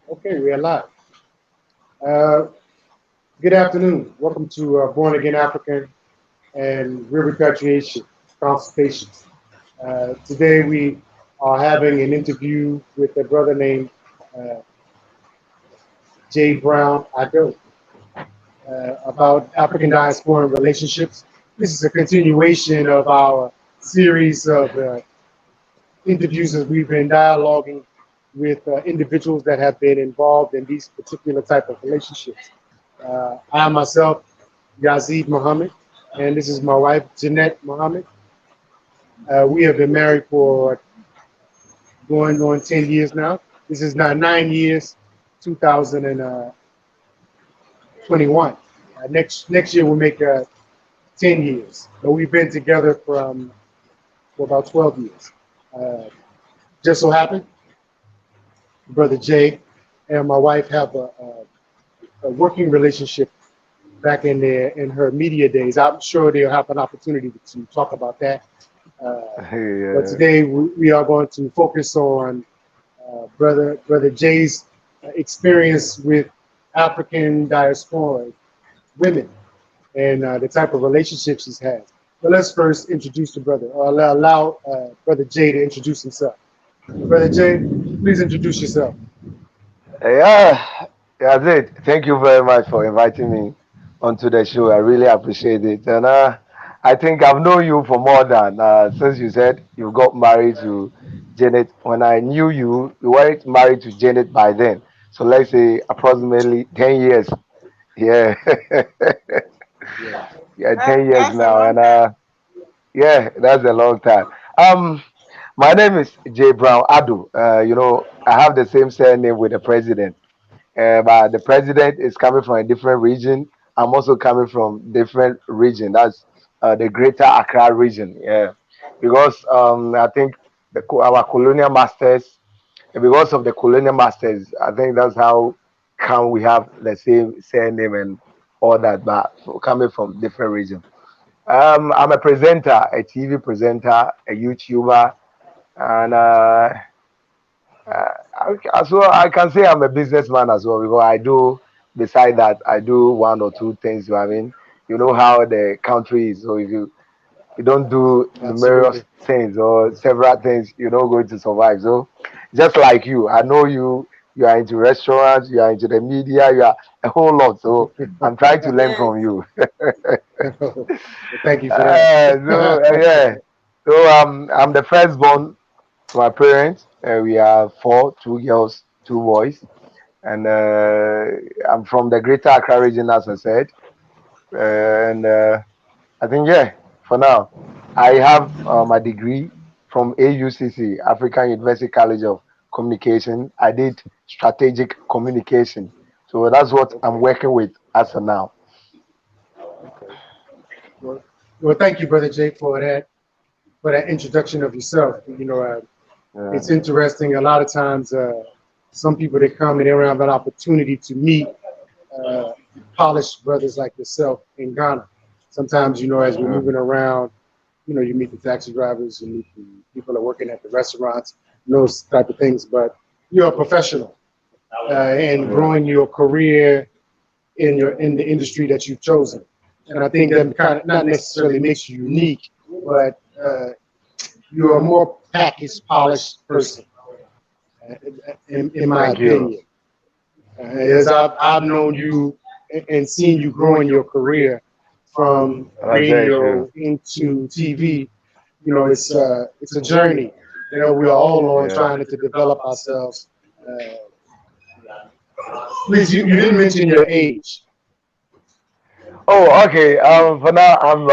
Okay, we are live. Uh, Good afternoon. Welcome to Born Again African and Repatriation Consultations. Today we are having an interview with a brother named uh, Jay Brown Addo about African Diasporan Relationships. This is a continuation of our series of interviews as we've been dialoguing with individuals that have been involved in these particular type of relationships. I myself, Yazid Muhammad, and this is my wife, Jeanette Muhammad. We have been married for going on 10 years now. This is now 9 years, 2021. Next year we'll make 10 years, but we've been together for about 12 years. Just so happened, Brother Jay and my wife have a working relationship back in her media days. I'm sure they'll have an opportunity to talk about that. But today we are going to focus on Brother Jay's experience with African diaspora women and the type of relationships he's had. But let's first introduce the brother, or allow Brother Jay to introduce himself. Brother Jay, please introduce yourself. Yeah, Yazid, thank you very much for inviting me onto the show. I really appreciate it. And I think I've known you for more than, since you said you got married to Janet. When I knew you, you weren't married to Janet by then. So let's say approximately 10 years. Yeah, Yeah. yeah, 10 years now. And yeah, that's a long time. Um, my name is Jay Brown Addo. I have the same surname with the president. But the president is coming from a different region. I'm also coming from different region. That's the Greater Accra region. Yeah, because I think our colonial masters, because of the colonial masters, I think that's how come we have the same surname and all that. But coming from different region. I'm a presenter, a TV presenter, a YouTuber, and as well, I can say I'm a businessman as well because I do. Beside that, I do one or two things. I mean, you know how the country is. So if you don't do numerous Absolutely. things or several things, you're not going to survive. So just like you, I know you. You are into restaurants. You are into the media. You are a whole lot. So I'm trying to learn from you. Well, thank you for that. Yeah. So I'm the firstborn to my parents. We are four, two girls, two boys, and I'm from the Greater Accra region, as I said. And I think yeah, for now, I have my degree from AUCC, African University College of Communication. I did strategic communication, so that's what I'm Okay. working with as of now. Okay. Well, well, thank you, Brother Jay, for that introduction of yourself. Yeah, It's interesting. A lot of times, some people that come and they don't have an opportunity to meet uh, polished brothers like yourself in Ghana. Sometimes, as we're yeah, moving around, you meet the taxi drivers, you meet the people that are working at the restaurants, those type of things. But you're a professional and yeah, growing your career in the industry that you've chosen. And I think that kind of not necessarily makes you unique, but you're a more packaged, polished person, in my thank you. opinion. As I've known you and seen you grow in your career from That's very radio true. into TV, it's a journey. We are all on Yeah. trying to develop ourselves. Uh, Please, you didn't mention your age. Oh, okay. For now, I'm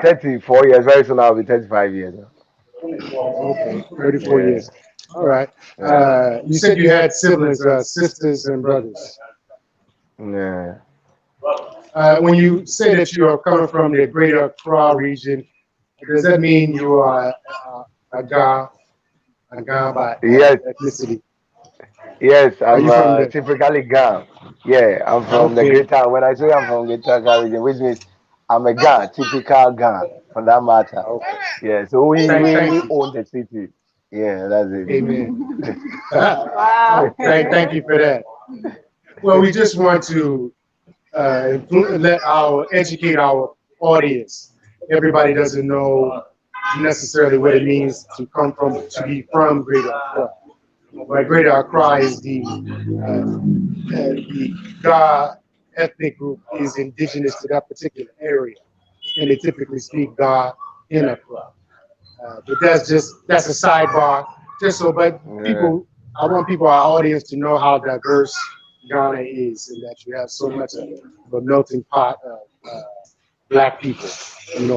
34 years. Very soon, I'll be 35 years. Okay, 34 Yeah, years. All right. yeah, You said you had siblings, sisters and brothers. yeah. When you say that you are coming from the greater Accra region, does that mean you are a Ga, a Ga by Yes, ethnicity? yes. Are I'm you from the? typically Gan. Yeah, I'm from the Okay, greater. When I say I'm from greater Accra region, which means I'm a Gan, typical Gan, for that matter. okay. Yeah. So we we Thank we you. own the city. Yeah, that's it. Amen. Thank you for that. Well, we just want to educate our audience. Everybody doesn't know necessarily what it means to be from Greater Accra. But Greater Accra is the Ga ethnic group is indigenous to that particular area, and they typically speak Ga in Accra. But that's a sidebar. Just so, but Yeah. people, I want people, our audience, to know how diverse Ghana is, and that you have so much of a melting pot of black people.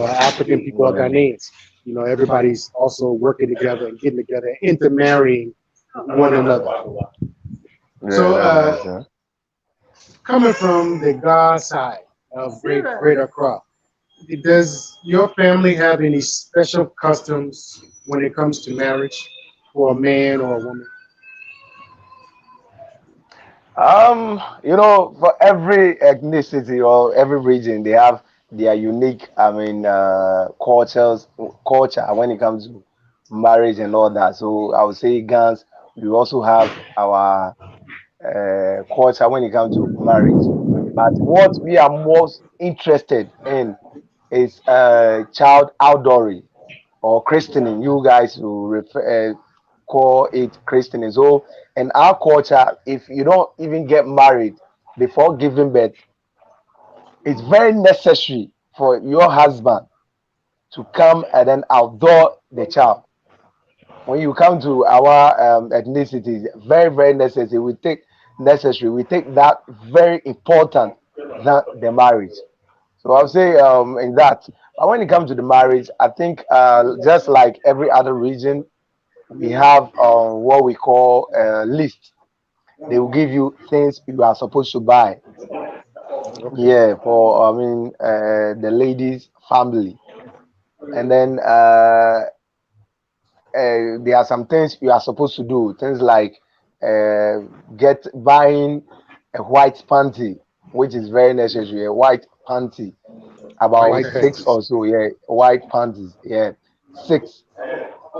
African people are Yeah. Ghanaians. Everybody's also working together and getting together, intermarrying one another. Yeah, So, that's nice, huh? coming from the God side of Greater Accra, does your family have any special customs when it comes to marriage for a man or a woman? For every ethnicity or every region, they have their unique, culture when it comes to marriage and all that. So I would say Gans, we also have our culture when it comes to marriage. But what we are most interested in is child outdooring or christening. You guys will call it christening. So in our culture, if you don't even get married before giving birth, it's very necessary for your husband to come and then outdoor the child. When you come to our ethnicity, very very necessary. We take that very important than the marriage. So I'll say in that. But when it comes to the marriage, I think just like every other region, we have what we call a list. They will give you things you are supposed to buy. Okay. Yeah, for the lady's family, and then there are some things you are supposed to do. Things like uh, get buying a white panty, which is very necessary. A white panty, about White six panties. or so. Yeah, white panties. Yeah, six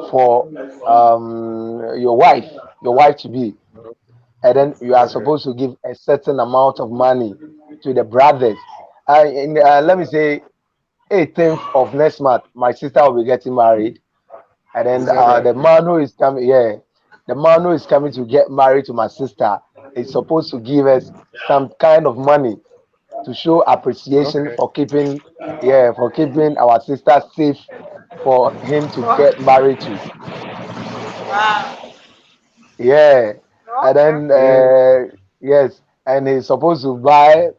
for your wife to be, and then you are Okay. supposed to give a certain amount of money to the brothers. Let me say 18th of next month, my sister will be getting married, and then Is that right? the man who is coming, yeah, the man who is coming to get married to my sister is supposed to give us some kind of money to show appreciation Okay. for keeping our sister safe for him to get married to. Yeah, and then And yes, and he's supposed to buy,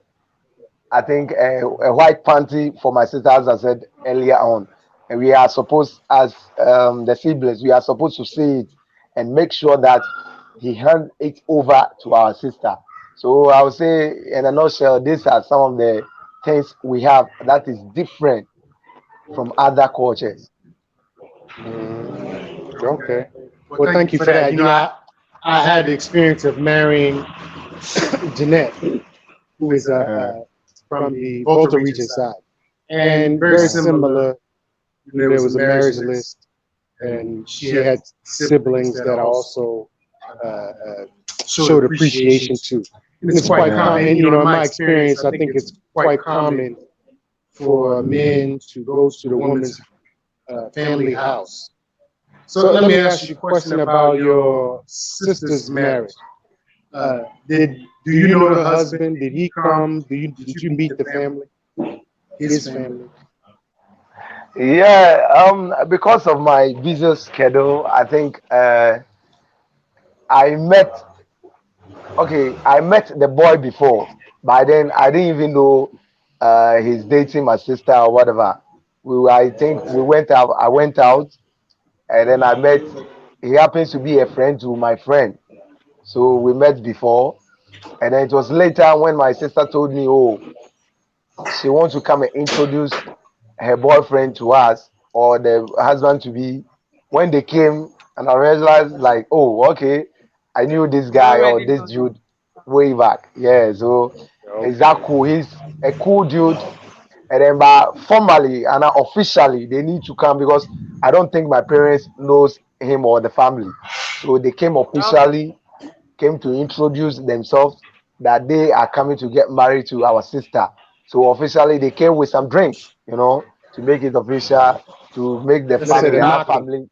I think, a white panty for my sister, as I said earlier on. And we are supposed, as the siblings, we are supposed to see it and make sure that he hand it over to our sister. So I would say, in a nutshell, these are some of the things we have that is different from other cultures. okay. Well, thank you for that. I had the experience of marrying Jeanette, who is Uh, from the Volta region side, and very similar. There was a marriage list, and she had siblings that I also showed appreciation to. And it's quite yeah. common, in my experience, I think it's quite common for men to go to the woman's family house. So let me ask you a question about your sister's marriage. Did Do you know the husband? Did he come? Did you meet the family? His family? Yeah, because of my busy schedule, I think I met I met the boy before, but then I didn't even know he's dating my sister or whatever. I think we went out. I went out, and then I met. He happens to be a friend to my friend, so we met before. And then it was later when my sister told me, "Oh, she wants to come and introduce her boyfriend to us or the husband to be." When they came, and I realized, like, oh, okay, I knew this guy or this dude way back. Yeah, so is Okay. that cool? He's a cool dude. And then, but formally and officially, they need to come because I don't think my parents knows him or the family. So they came officially, came to introduce themselves that they are coming to get married to our sister. So officially they came with some drinks, to make it official, to make the Let's say family, the our knocking. family.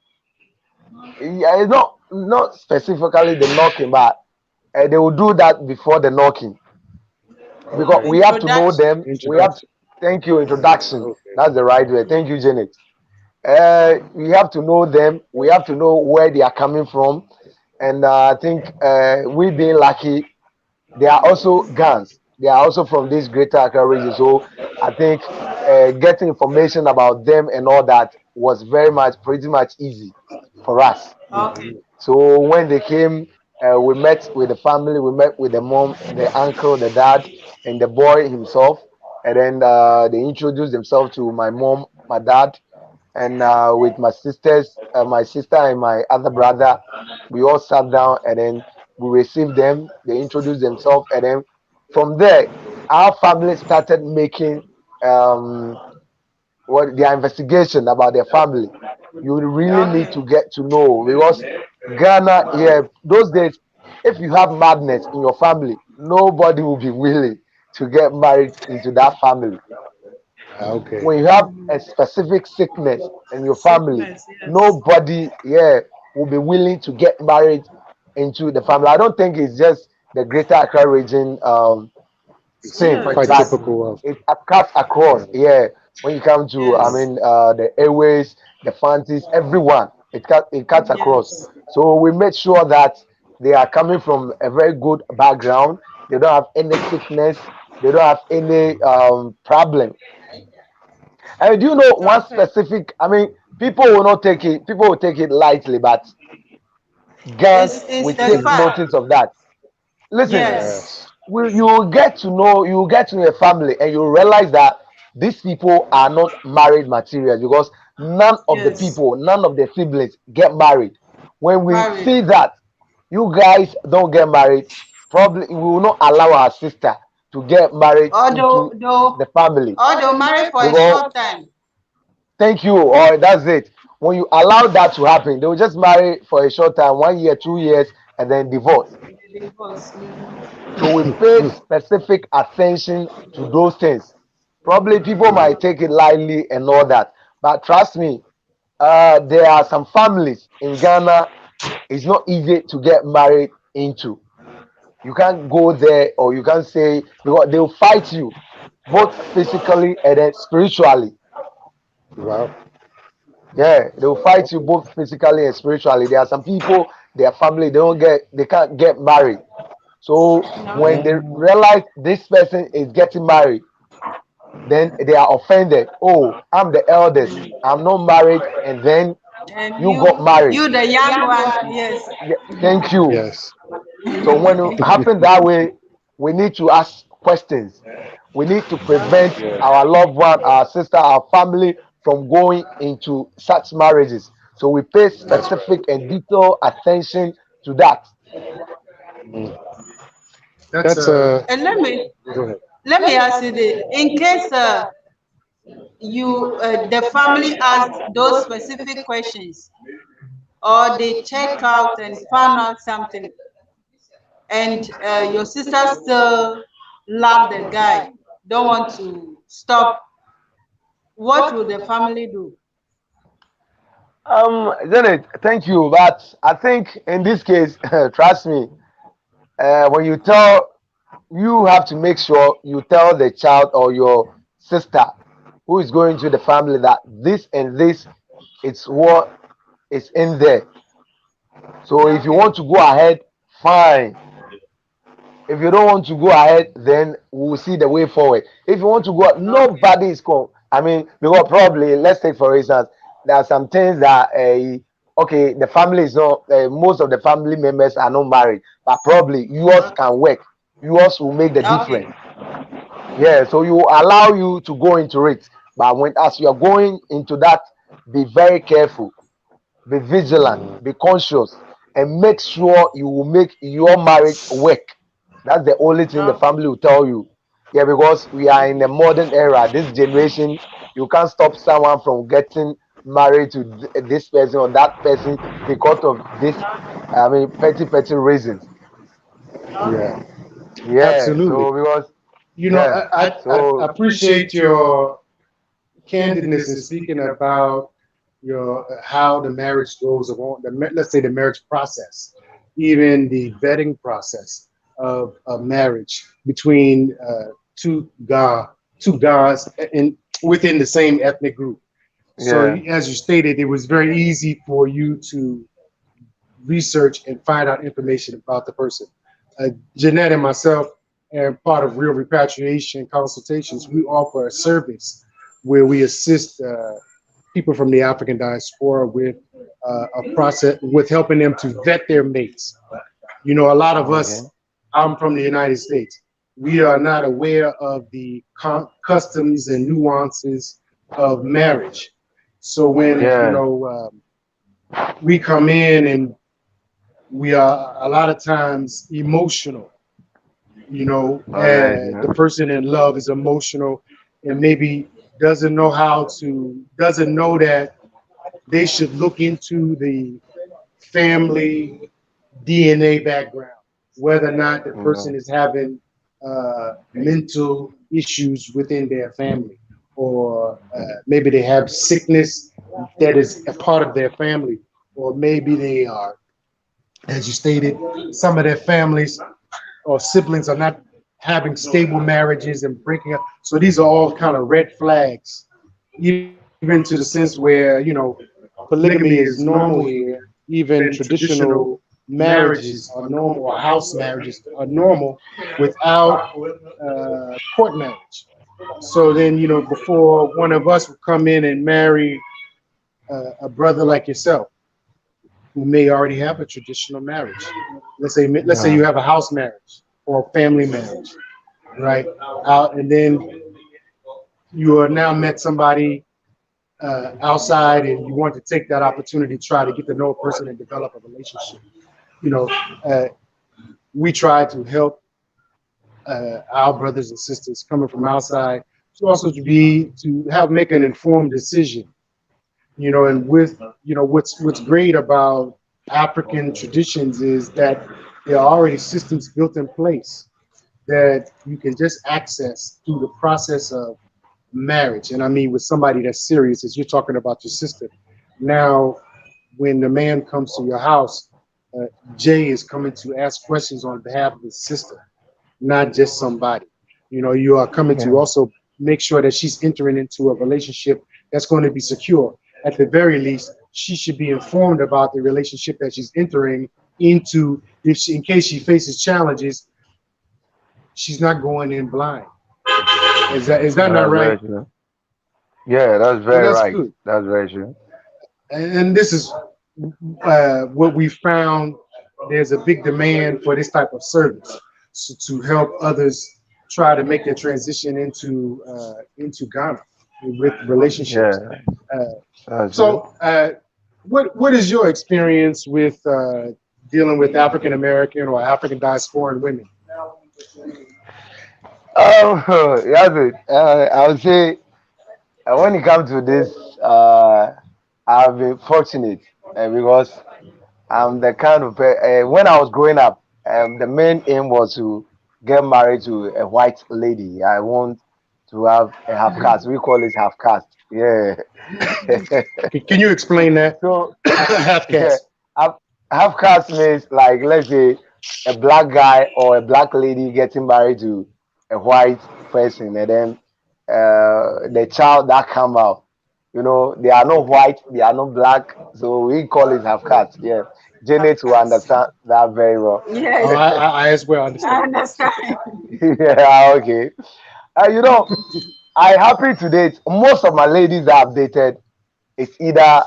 Yeah, it's not specifically the knocking, but they will do that before the knocking because Okay. we have to know Introduction. them. We have to, Introduction. thank you, introduction. Okay. That's the right way. Thank you, Janet. We have to know them. We have to know where they are coming from. And I think we being lucky, they are also Gans. They are also from this greater Accra region. So I think getting information about them and all that was pretty much easy for us. Okay. So when they came, we met with the family, we met with the mom, the uncle, the dad, and the boy himself. And then they introduced themselves to my mom, my dad, and with my sisters, my sister and my other brother. We all sat down and then we received them. They introduced themselves, and then from there, our family started making what their investigation about their family. You really need Okay. to get to know because Ghana, yeah, those days, if you have madness in your family, nobody will be willing to get married into that family. Okay. When you have a specific sickness in your family, Sickness, yes. nobody, yeah, will be willing to get married into the family. I don't think it's just the Greater Accra region It's thing, Yes. quite but typical of. it cuts Yeah. across. Yeah, when you come to, I Yes. mean, the airways, the fancies, everyone, it cuts across. Yes. So we made sure that they are coming from a very good background. They don't have any sickness. They don't have any problem. And do you know one Okay. specific? I mean, people will not take it. People will take it lightly, but Gans It's will the take Mhm. fact. notice of that. Listen, Yes. Yes. you will get to know a family and you realize that these people are not married materials because none of the Yes. people, none of the siblings get married. When we Married. see that you guys don't get married, probably we will not allow our sister to get married Although into though the family although married for a because short time. thank you or that's it. When you allow that to happen, they will just marry for a short time, 1 year, 2 years, and then divorce. Divorce. So we pay specific attention to those things. Probably people Mm. might take it lightly and all that, but trust me, there are some families in Ghana. It's not easy to get married into. You can't go there or you can't say because they'll fight you both physically and then spiritually. Wow. Yeah, they'll fight you both physically and spiritually. There are some people, their family, they can't get married. So when Okay. they Mm. realize this person is getting married, then they are offended. Oh, I'm the eldest. I'm not married, and then And you got married. you the young one, yes. Yeah, thank you. Yes. So when it happens that way, we need to ask questions. We need to prevent Okay. Yeah. our loved one, our sister, our family from going into such marriages. So we pay That's right. specific and detailed attention to that. Mm. That's And let me Go ahead. ask you this. In case you the family asked those specific questions or they check out and found out something and your sister still love the guy, don't want to stop, what will the family do? Janet, thank you. But I think in this case, trust me, when you have to make sure you tell the child or your sister who is going to the family that this and this is what is in there. So if you Okay. want to go ahead, fine. If you don't want to go ahead, then we'll see the way forward. If you want to go, Okay. nobody is going. I mean, because probably, let's take for instance, there are some things that, okay, the family is not, most of the family members are not married, but probably yours Okay. can work. Yours will make the Okay. difference. Yeah, so you allow you to go into it. But when as you are going into that, be very careful, be vigilant, Mm. be conscious, and make sure you will make your marriage work. That's the only thing the Okay. family will tell you. Yeah, because we are in a modern era. This generation, you can't stop someone from getting married to this person or that person because of this, Okay. I mean, petty reasons. Yeah, Yeah. absolutely. So because You know, yeah. I So appreciate your candidness in speaking about your how the marriage goes along. Let's say the marriage process, even the vetting process of marriage between two God, two gods, in within the same ethnic group. So, yeah. as you stated, it was very easy for you to research and find out information about the person. Jeanette and myself, and part of Real Repatriation Consultations, we offer a service where we assist people from the African diaspora with a process with helping them to vet their mates. You know, a lot of Okay. us, I'm from the United States, we are not aware of the customs and nuances of marriage. So when, Yeah. we come in and we are a lot of times emotional, All right. the person in love is emotional and maybe doesn't know that they should look into the family DNA background, whether or not the Yeah. person is having mental issues within their family, or maybe they have sickness that is a part of their family, or maybe they are, as you stated, some of their families or siblings are not having stable marriages and breaking up. So these are all kind of red flags, even to the sense where, polygamy is normal here, even traditional marriages are normal, or house marriages are normal without court marriage. So then, before one of us would come in and marry a brother like yourself, who may already have a traditional marriage. Let's say Yeah. you have a house marriage or a family marriage, right? And then you are now met somebody outside, and you want to take that opportunity to try to get to know a person and develop a relationship. You know, uh, we try to help our brothers and sisters coming from outside to also to help make an informed decision. And with what's great about African traditions is that there are already systems built in place that you can just access through the process of marriage. And I mean, with somebody that's serious, as you're talking about your sister. Now, when the man comes to your house, uh, Jay is coming to ask questions on behalf of his sister, not just somebody. You are coming to Yeah. also make sure that she's entering into a relationship that's going to be secure. At the very least, she should be informed about the relationship that she's entering into. In case she faces challenges, she's not going in blind. Is that not That's right? very true. Yeah, that's Well, very that's right. good. That's very true. And this is what we found. There's a big demand for this type of service, so to help others try to make their transition into Ghana with relationships. Yeah, Uh, that's true. so, what is your experience with dealing with African American or African diasporan women? Oh, Yazid, I would say when it comes to this, I've been fortunate because I'm the kind of when I was growing up, the main aim was to get married to a white lady. I want to have a half caste. We call it half caste. Yeah. Can you explain that? So Half yeah, caste. half, half caste means like let's say a black guy or a black lady getting married to a white person, and then the child that come out, they are not white, they are not black, so we call it half caste. Yeah, Janet will understand that very well. Oh, Yes, I as well I understand. understand. Yeah, okay. I happy to date. Most of my ladies that I've dated, it's either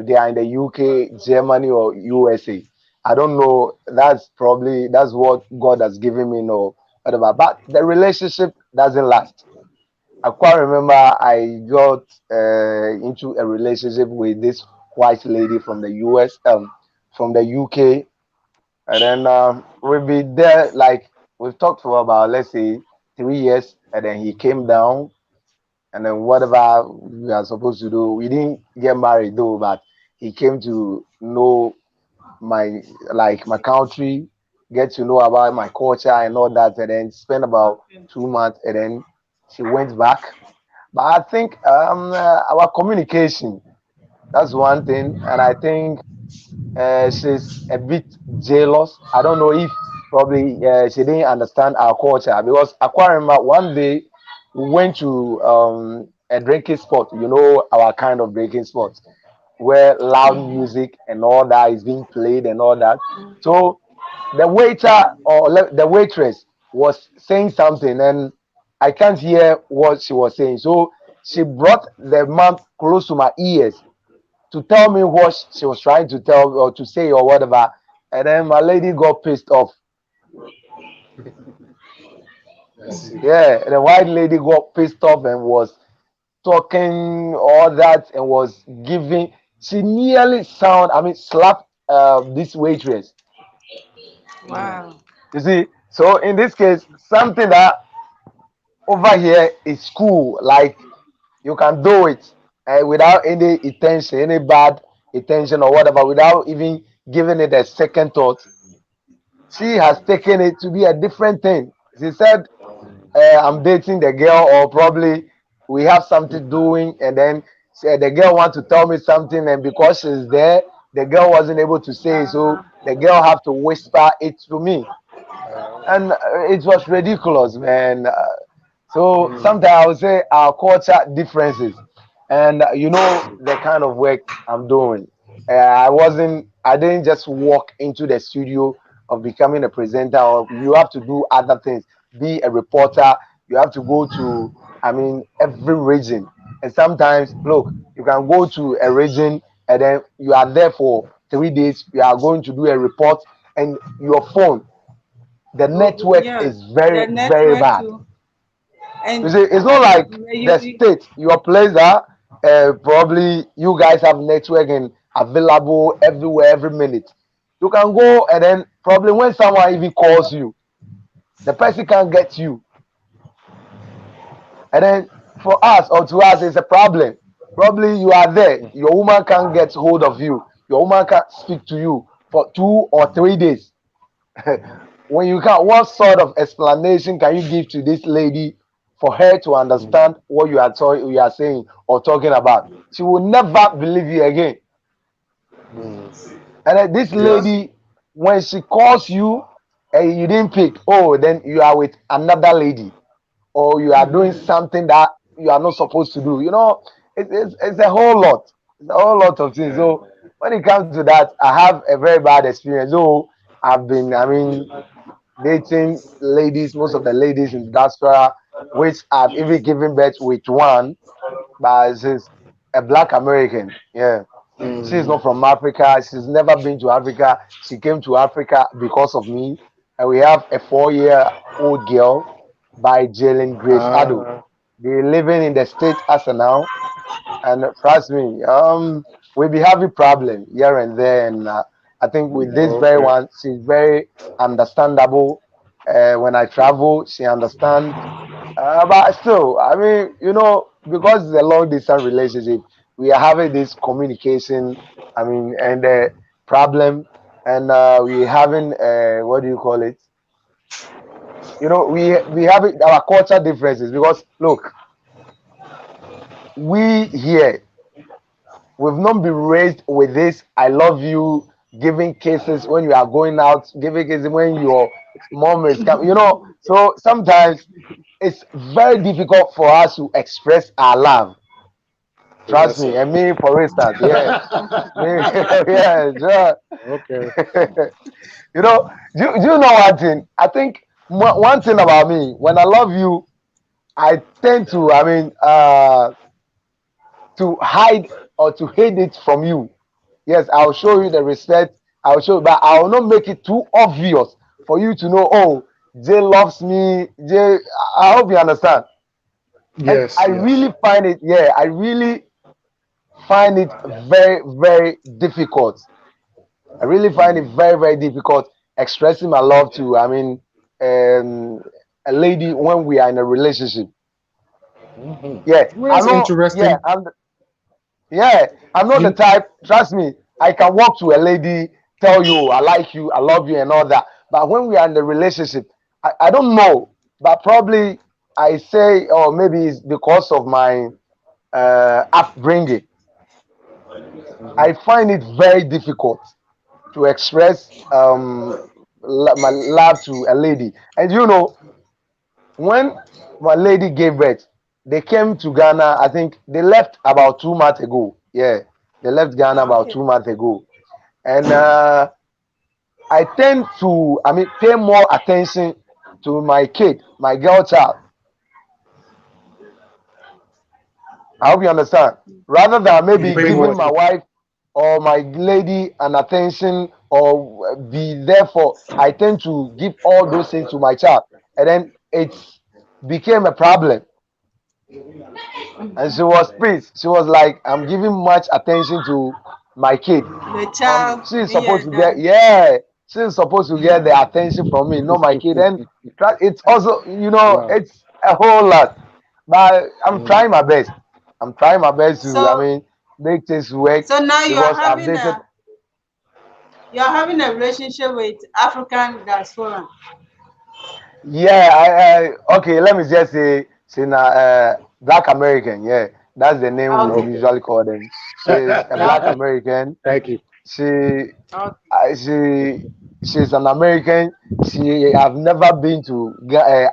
they are in the UK, Germany, or USA. I don't know. That's what God has given me, no whatever. But the relationship doesn't last. I quite remember I got into a relationship with this white lady from the US, from the UK, and then we've been there like we've talked for about let's say 3 years, and then he came down, and then whatever we are supposed to do, we didn't get married though, but he came to know my my country, get to know about my culture and all that, and then spend about 2 months, and then she went back. But I think our communication, that's one thing, and I think she's a bit jealous. I don't know if probably she didn't understand our culture, because I quite remember one day we went to a drinking spot, our kind of drinking spot, where loud music and all that is being played and all that. So the waiter or the waitress was saying something, and I can't hear what she was saying. So she brought the mouth close to my ears to tell me what she was trying to tell or to say or whatever. And then my lady got pissed off. I see. Yeah, the white lady got pissed off and was talking all that and was giving. She nearly slapped this waitress. Wow. You see, so in this case, something that over here is cool, like you can do it without any intention, any bad intention or whatever, without even giving it a second thought. She has taken it to be a different thing. She said, I'm dating the girl, or probably we have something doing, and then the girl wants to tell me something, and because she's there, the girl wasn't able to say, so the girl have to whisper it to me, and it was ridiculous, man. So sometimes I would say our culture differences, and the kind of work I'm doing. I didn't just walk into the studio of becoming a presenter. Or you have to do other things. Be a reporter. You have to go to, every region. And sometimes, look, you can go to a region and then you are there for 3 days. You are going to do a report, and your phone, the Oh, network yeah. is very, The very network bad. too. You And see, it's not like you, the state, your place that probably you guys have networking available everywhere, every minute. You can go, and then probably when someone even calls you, the person can't get you. And then for us or to us, it's a problem. Probably you are there, your woman can't get hold of you, your woman can't speak to you for 2 or 3 days. When you can, what sort of explanation can you give to this lady for her to understand what you are saying or talking about? She will never believe you again. And then this Yes. lady, when she calls you and you didn't pick, oh, then you are with another lady, or you are doing something that you are not supposed to do. It's a whole lot. It's a whole lot of things. So when it comes to that, I have a very bad experience. So I've been, dating ladies, most of the ladies in diaspora, which I've even given birth with one, but she's a black American. Yeah. She's not from Africa. She's never been to Africa. She came to Africa because of me. And we have a 4-year-old girl by Jalen Grace Addo. Uh, They're living in the States as of now. And trust me, we be having problem here and there. And I think with this very okay. one, she's very understandable. When I travel, she understands. But still, because it's a long distance relationship, we are having this communication. And problem, and we having what do you call it? We have our culture differences, because look, we here, we've not been raised with this I love you, giving kisses when you are going out, giving kisses when your mom is coming, so sometimes it's very difficult for us to express our love. Trust Yes, me. sir. And me, for instance, yeah, me, yeah, sure. Okay. you know do you know one thing? I think one thing about me, when I love you, I tend to to hide or to hide it from you. Yes, I'll show you the respect. I'll show, but I will not make it too obvious for you to know. Oh, Jay loves me. Jay, I hope you understand. And Yes, I yes. really find it. Yeah, I really find it very, very difficult. I really find it very, very difficult expressing my love to. Um, a lady when we are in a relationship. Yeah, Well, I that's know. Yeah, interesting. I'm not the You, type. Trust me, I can walk to a lady, tell you I like you, I love you, and all that. But when we are in the relationship, I don't know, but probably I say, or maybe it's because of my upbringing. I find it very difficult to express my love to a lady. And you know, when my lady gave birth, they came to Ghana. I think they left about 2 months ago. Yeah, they left Ghana about Okay. 2 months ago, and I tend to, I mean, pay more attention to my kid, my girl child. I hope you understand. Rather than You maybe pay more giving my attention. wife or my lady an attention or be there for, I tend to give all those things to my child, and then it's became a problem. And she was pissed. She was like, I'm giving much attention to my kid. The child She's in your supposed to get, dad. yeah, she's supposed to get the attention from me, not my kid. And it's also, Wow. it's a whole lot. But I'm Mm. trying my best. I'm trying my best to, I So mean, make things work so now because I've dated. you're having a relationship with African diaspora. Yeah, okay, let me just say, she's Black American. Yeah, that's the name we Okay. Okay. usually call them. She's a Black Okay. American. Thank you. She Okay. she she's an American. She have never been to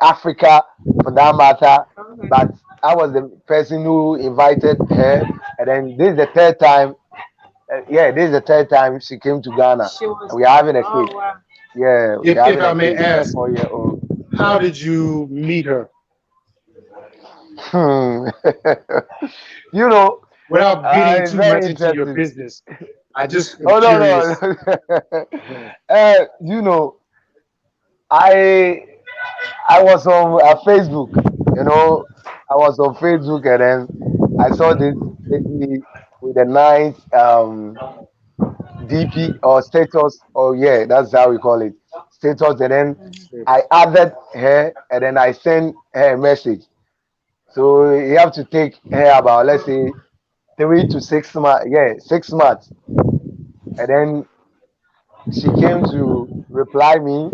Africa for that matter, Okay. but I was the person who invited her, and then this is the third time. Yeah, this is the third time she came to Ghana, She was. and we are having a Oh kid. wow. Yeah, we're If having I a may kid, a ask, 4 year old. how did you meet her? Hmm. you know, Without getting it's too very much into your interesting. business, I just am Oh curious. no, no. Mhm. You know, I I was on Facebook, you know, I was on Facebook and then I saw this lady with a nice DP or status, or yeah, that's how we call it, status. And then I added her and then I sent her a message. So you have to take her about, let's say, 3 to 6 months, yeah, 6 months. And then she came to reply me.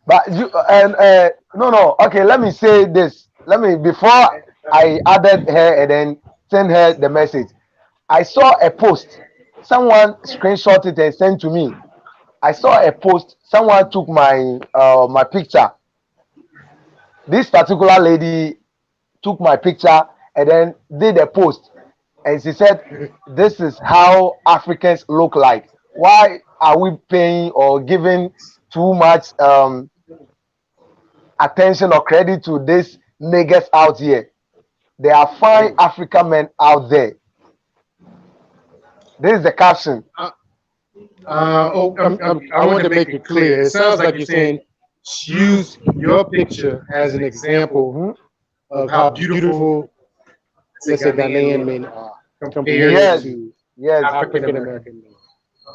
But you and no, no, okay, let me say this. Let me before I added her and then send her the message. I saw a post. Someone screenshot it and sent to me. I saw a post. Someone took my picture. This particular lady took my picture and then did a post. And she said, "This is how Africans look like. Why are we paying or giving too much attention or credit to these niggas out here? There are fine Mm. African men out there." This is the caption. Uh, I want to make it clear. It sounds like you're saying use your picture as an example Mhm. of how beautiful, let's say, Ghanaian men are compared Yes, to yes, African American men.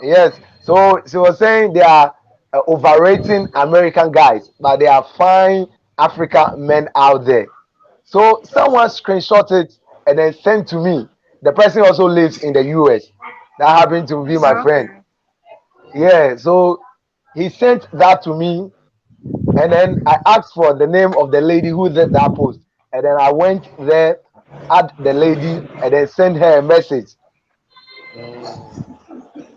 yes. So she was saying they are overrating American guys, but there are fine African men out there. So someone screenshot it and then sent to me. The person also lives in the US. That happened to be my friend. Okay. Yeah, so he sent that to me, and then I asked for the name of the lady who did that post. And then I went there, add the lady, and then send her a message.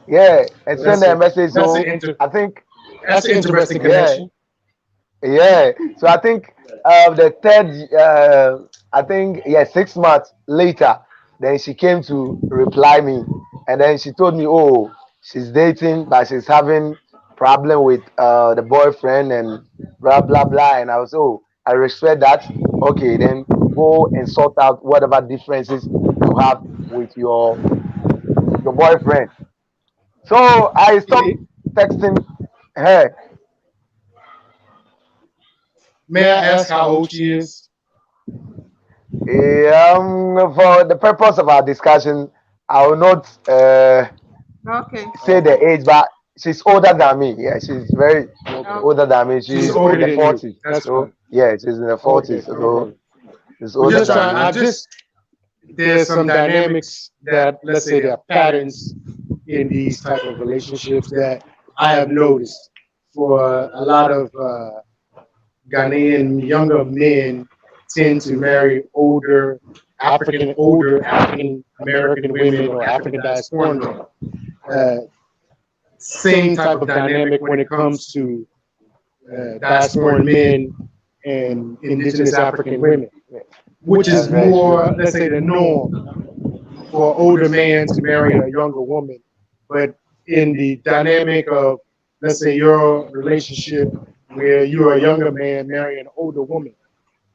Yeah, and So send her a message. that's an So I think, that's an interesting yeah, connection. yeah. So I think the third, I think, yeah, 6 months later, then she came to reply me, and then she told me, oh, she's dating, but she's having problem with the boyfriend and blah blah blah. And I was, oh, I respect that. Okay, then go and sort out whatever differences you have with your boyfriend. So I stopped Eh, texting her. May I ask how old she is? For the purpose of our discussion, I will not Okay. say the age, but she's older than me. Yeah, she's very Okay. older than me. She's She's in older the than you. 40s. That's So fine. yeah, she's in the Okay, 40s. no So problem. she's We're older just than trying. I me. just there's some dynamics that, let's say, there are patterns in these type of relationships that I have noticed for a lot of Ghanaian younger men tend to marry older African American women or African Diasporan women. Same type of dynamic when it comes to diasporan men and indigenous African women, which is more, let's say, the norm for older man to marry a younger woman. But in the dynamic of, let's say, your relationship where you're a younger man marrying an older woman,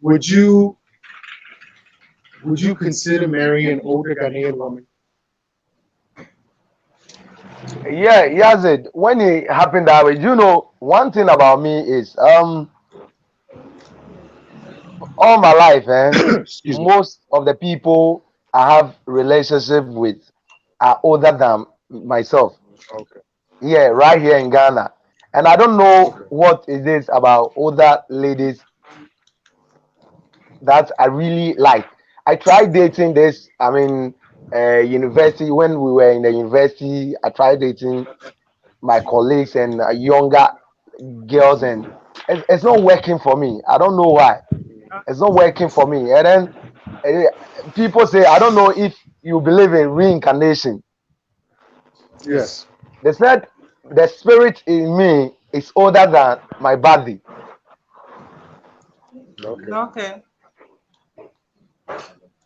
would you consider marrying an older Ghanaian woman? Yeah, Yazid, when it happened that way, you know, one thing about me is all my life, Excuse me. most of the people I have relationship with are older than myself. Okay. Yeah, right here in Ghana. And I don't know Okay. what it is about older ladies that I really like. I tried dating this, university, when we were in the university, I tried dating my colleagues and younger girls, and it's not working for me. I don't know why. It's not working for me. And then eh, people say, I don't know if you believe in reincarnation. Yes. They said the spirit in me is older than my body. Okay. Okay.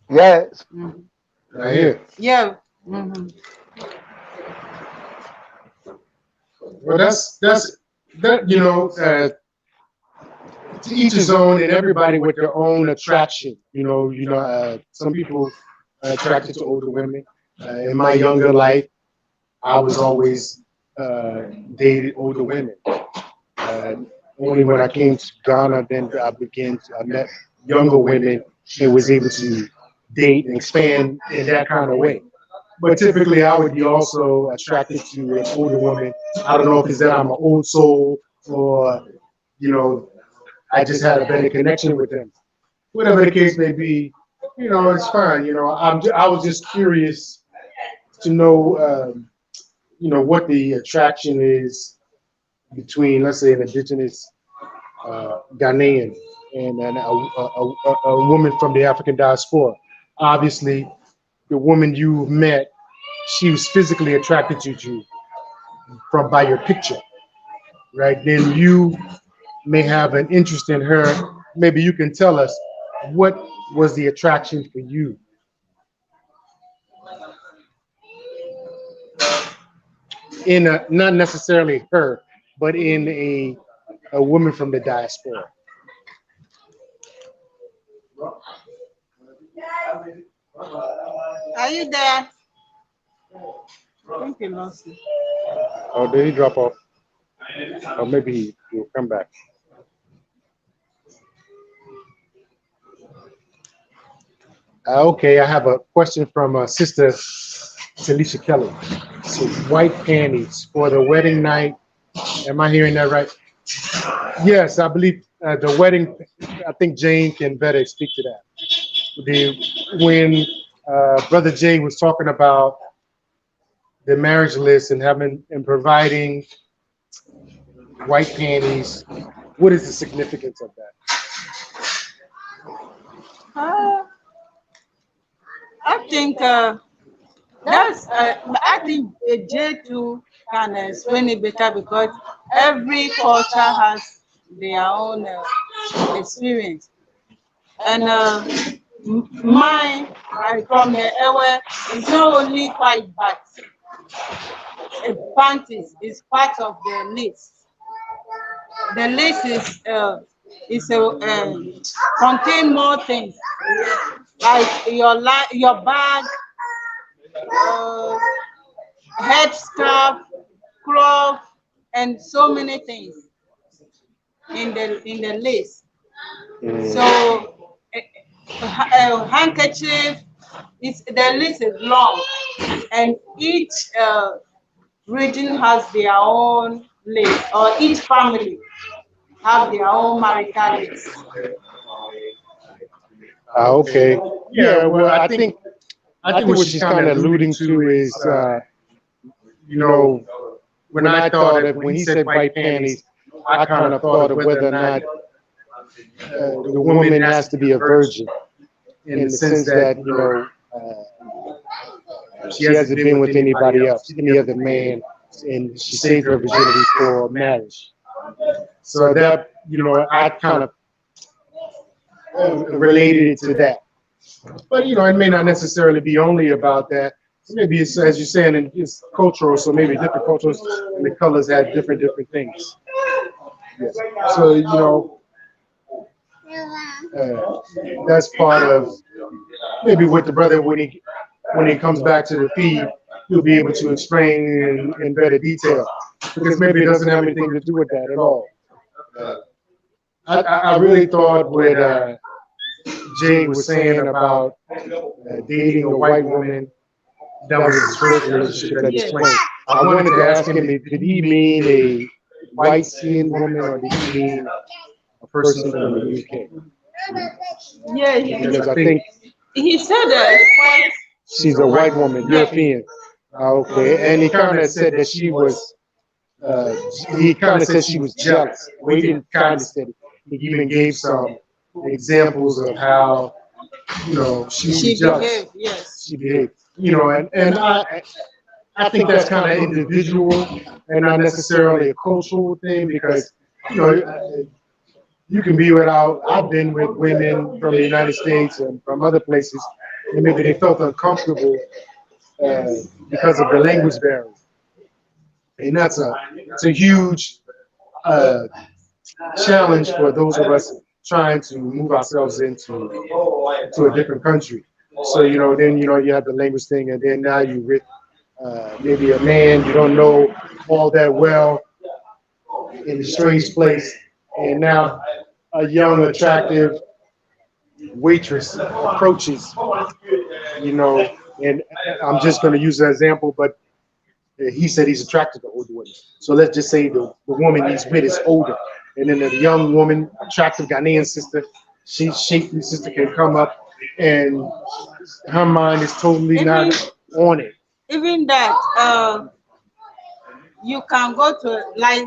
Yes. Mhm. I hear. Yeah. Mm-hmm. Well, that to each his own, and everybody with their own attraction. Some people are attracted to older women. In my younger life, I was always dated older women. Uh, Only when I came to Ghana, then I met younger women and was able to date and expand in that kind of way. But typically, I would be also attracted to an older woman. I don't know if it's that I'm an old soul or, you know, I just had a better connection with them. Whatever the case may be, it's fine. I was just curious to know, what the attraction is between, let's say, an indigenous Ghanaian and a woman from the African diaspora. Obviously, the woman you met, she was physically attracted to you from by your picture, right? Then you may have an interest in her. Maybe you can tell us what was the attraction for you in not necessarily her, but in a woman from the diaspora. Are you there? I think you lost it. Oh, did he drop off? Or maybe he'll come back. Okay, I have a question from Sister Talisha Kelly. So, white panties for the wedding night. Am I hearing that right? Yes, I believe the wedding. I think Jane can better speak to that. When Brother Jay was talking about the marriage list and providing white panties, what is the significance of that? I think I think J2 can explain it better because every culture has their own experience. And mine, from the area, it's not only white, but panties is part of the list. The list contain more things like your bag, head scarf, cloth, and so many things in the list. So handkerchief, the list is long, and each region has their own list, or each family have their own marital list. Okay. Yeah. Well, I think what she's kind of alluding to is, you know, when I thought of, when he said white panties, I kind of thought of whether or not the woman has to be a virgin, in the sense that, you know, she hasn't been with anybody else, any other man, and she saved her virginity for marriage. So that, you know, I kind of related it to that. But, you know, it may not necessarily be only about that. Maybe it's, as you're saying, it's cultural, so maybe different cultures and the colors have different things. Yeah. So, you know, that's part of maybe with the brother when he comes back to the feed, he'll be able to explain in better detail, because maybe it doesn't have anything to do with that at all. I really thought what Jay was saying about dating a white woman, that was his first relationship that he explained. I wanted to ask him, did he mean a white-skinned woman, or did he mean a person from the UK? Yeah, Because I think he said that white. she's a white woman, European. Okay, and he kind of said that she was. He kind of said she was jealous. Well, he didn't kind of say it. He even gave some examples of how, you know, she was jealous. Behaved, yes. She behaved. You know, and I think that's kind of individual and not necessarily a cultural thing, because, you know, you can be without. I've been with women from the United States and from other places, and maybe they felt uncomfortable because of the language barrier, and it's a huge challenge for those of us trying to move ourselves into a different country. So, you know, then, you know, you have the language thing, and then now you with maybe a man you don't know all that well in a strange place, and now a young, attractive waitress approaches, you know, and I'm just going to use an example, but he said he's attracted to older women. So let's just say the woman he's with is older, and then the young woman, attractive Ghanaian sister, shapely sister can come up, and her mind is totally not on it. Even that, you can go to, like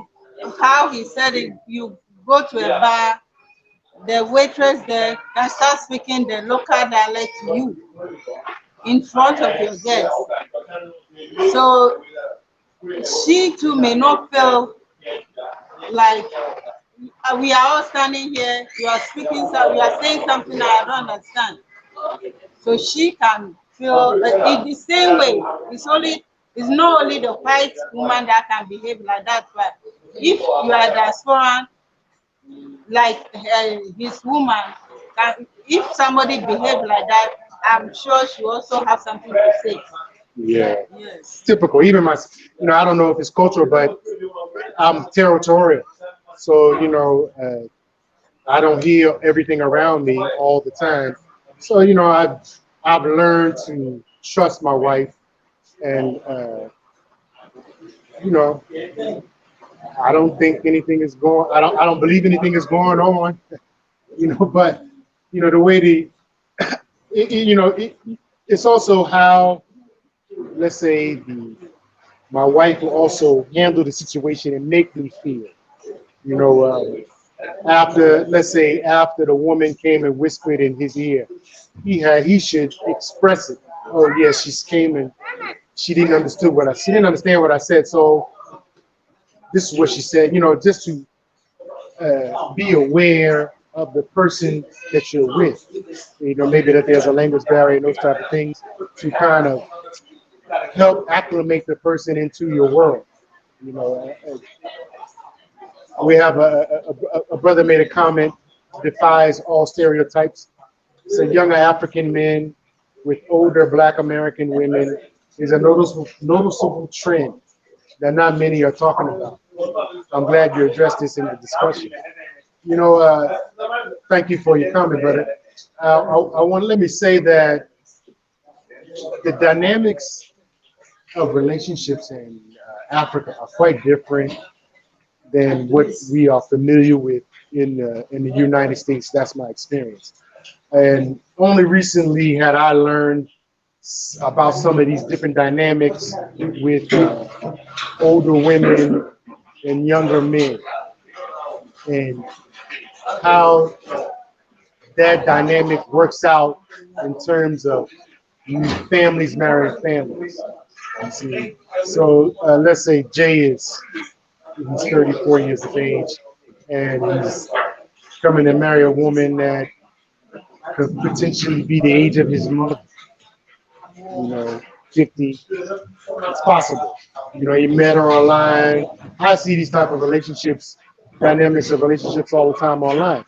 how he said it, you go to a bar, the waitress there can start speaking the local dialect to you in front of your guests. So she too may not feel like we are all standing here, you are speaking, you are saying something I don't understand. So she can feel in the same way. It's not only the white woman that can behave like that, but if you are diasporan, like his woman, if somebody behave like that, I'm sure she also have something to say. Yeah. Yes. Typical. Even my, you know, I don't know if it's cultural, but I'm territorial. So, you know, I don't hear everything around me all the time. So, you know, I've learned to trust my wife, and you know, I don't think anything is going. I don't believe anything is going on. You know, but you know the way it's also how, let's say, my wife will also handle the situation and make me feel. You know, let's say after the woman came and whispered in his ear, he should express it. Oh yes, she came and she didn't understand what I said. So this is what she said. You know, just to be aware of the person that you're with. You know, maybe that there's a language barrier and those type of things, to kind of help acclimate the person into your world. You know, we have a brother made a comment, defies all stereotypes. So younger African men with older Black American women is a noticeable trend that not many are talking about. I'm glad you addressed this in the discussion. You know, thank you for your comment, brother. Let me say that the dynamics of relationships in Africa are quite different than what we are familiar with in the United States. That's my experience. And only recently had I learned about some of these different dynamics with older women and younger men, and how that dynamic works out in terms of families marrying families. You see, so let's say Jay he's 34 years of age, and he's coming to marry a woman that could potentially be the age of his mother. 50. It's possible. He met her online. I see these type of relationships, dynamics of relationships all the time online.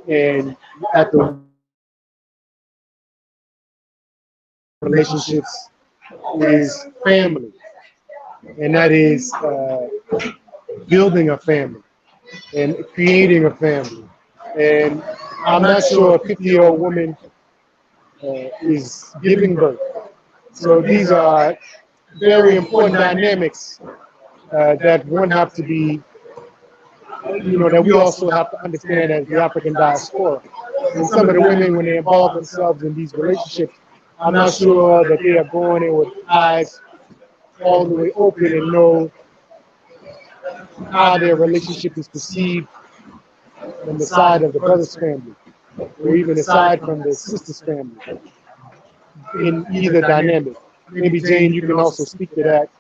And at the relationships is family, and that is building a family and creating a family. And I'm not sure a 50-year-old woman is giving birth. So these are very important dynamics that one have to be, that we also have to understand as the African diaspora. And some of the women, when they involve themselves in these relationships, I'm not sure that they are going in with eyes all the way open and know how their relationship is perceived from the side of the brother's family, or even aside from the sister's family, in either dynamic. Maybe Jane, you can also speak to that.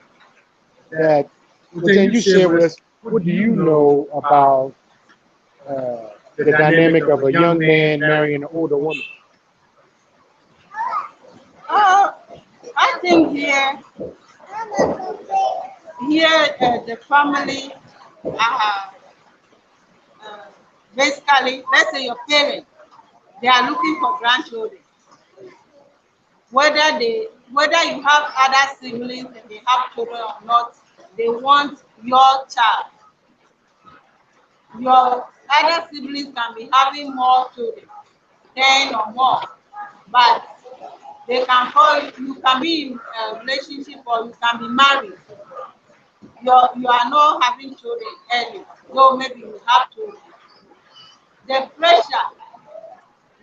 Jane, you share with us, what do you know about the dynamic of a young man marrying an older woman? I think the family basically, let's say your parents, they are looking for grandchildren. Whether you have other siblings and they have children or not, they want your child. Your other siblings can be having more children, 10 or more, but they can call you can be in a relationship or you can be married. You are not having children early, though maybe you have children. The pressure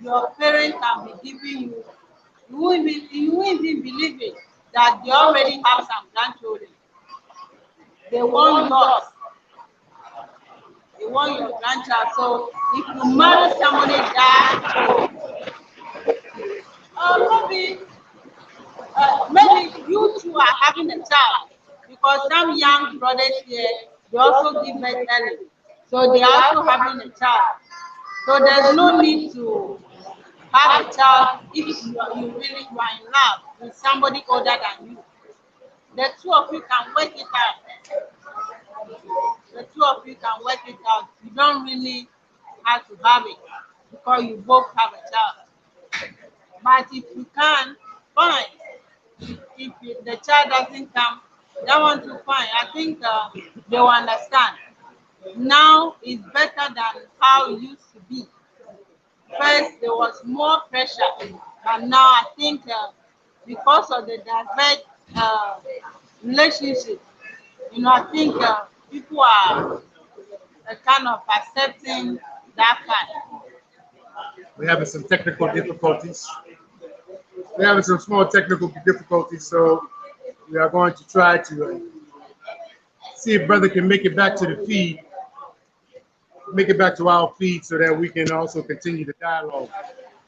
your parents can be giving you, you won't even believe it that they already have some grandchildren. They want yours. They want your grandchild. So if you marry somebody that old, maybe you two are having a child, because some young brothers here, they also give birth early, so they are also having a child. So there's no need to have a child if you are in love with somebody older than you. The two of you can work it out. The two of you can work it out. You don't really have to have it because you both have a child. But if you can, fine. If the child doesn't come, that one too fine. I think they will understand. Now it's better than how it used to be. First, there was more pressure, but now I think because of the diverse relationship, I think people are kind of accepting that fact. We're having some technical difficulties. We're having some small technical difficulties, so we are going to try to see if brother can make it back to the feed, make it back to our feed so that we can also continue the dialogue.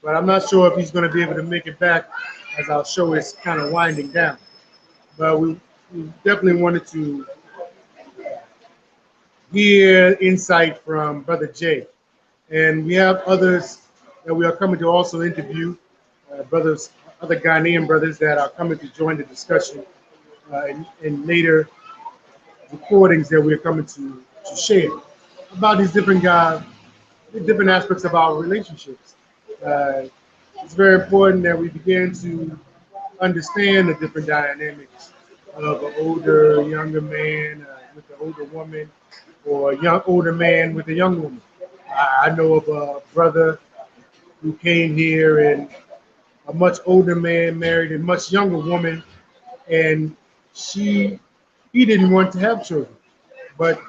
But I'm not sure if he's going to be able to make it back as our show is kind of winding down. But we definitely wanted to hear insight from Brother Jay. And we have others that we are coming to also interview, brothers, other Ghanaian brothers that are coming to join the discussion in later recordings that we're coming to share about these different different aspects of our relationships. It's very important that we begin to understand the different dynamics of an older, younger man with an older woman, or a older man with a young woman. I know of a brother who came here, and a much older man married a much younger woman, and he didn't want to have children, but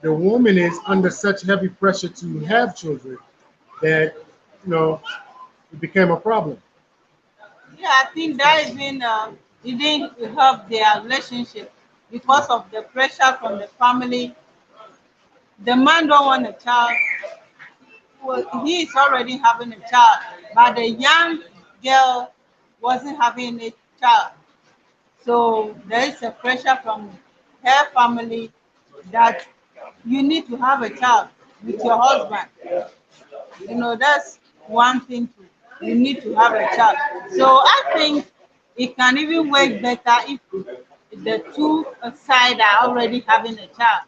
the woman is under such heavy pressure to have children that it became a problem. Yeah, I think that even it didn't help their relationship because of the pressure from the family. The man don't want a child. Well, he is already having a child, but the young girl wasn't having a child. So there is a pressure from her family that you need to have a child with your husband. That's one thing you need to have a child. So I think it can even work better if the two side are already having a child.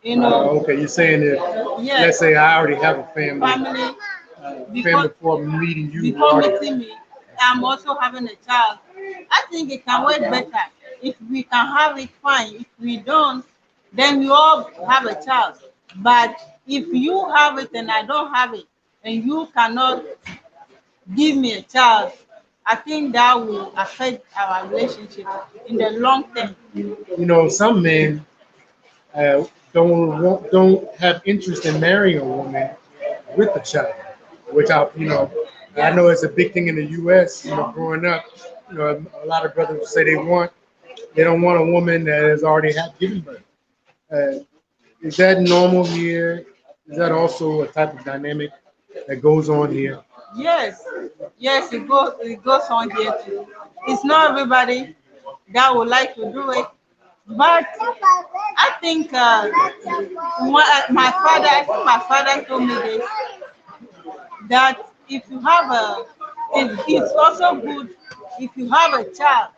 Okay, you're saying that, let's Yes, say I already have a family, family family before before meeting you. before meeting me, I'm also having a child. I think it can work better. If we can have it, fine. If we don't, then we all have a child. But if you have it and I don't have it, and you cannot give me a child, I think that will affect our relationship in the long term. Some men don't have interest in marrying a woman with a child, which I know it's a big thing in the U.S. Growing up, a lot of brothers say they don't want a woman that has already had given birth. Uh, is that normal here? Is that also a type of dynamic that goes on here? Yes, yes, it goes on here too. It's not everybody that would like to do it, but I think I think my father told me this, that if you have it's also good if you have a child,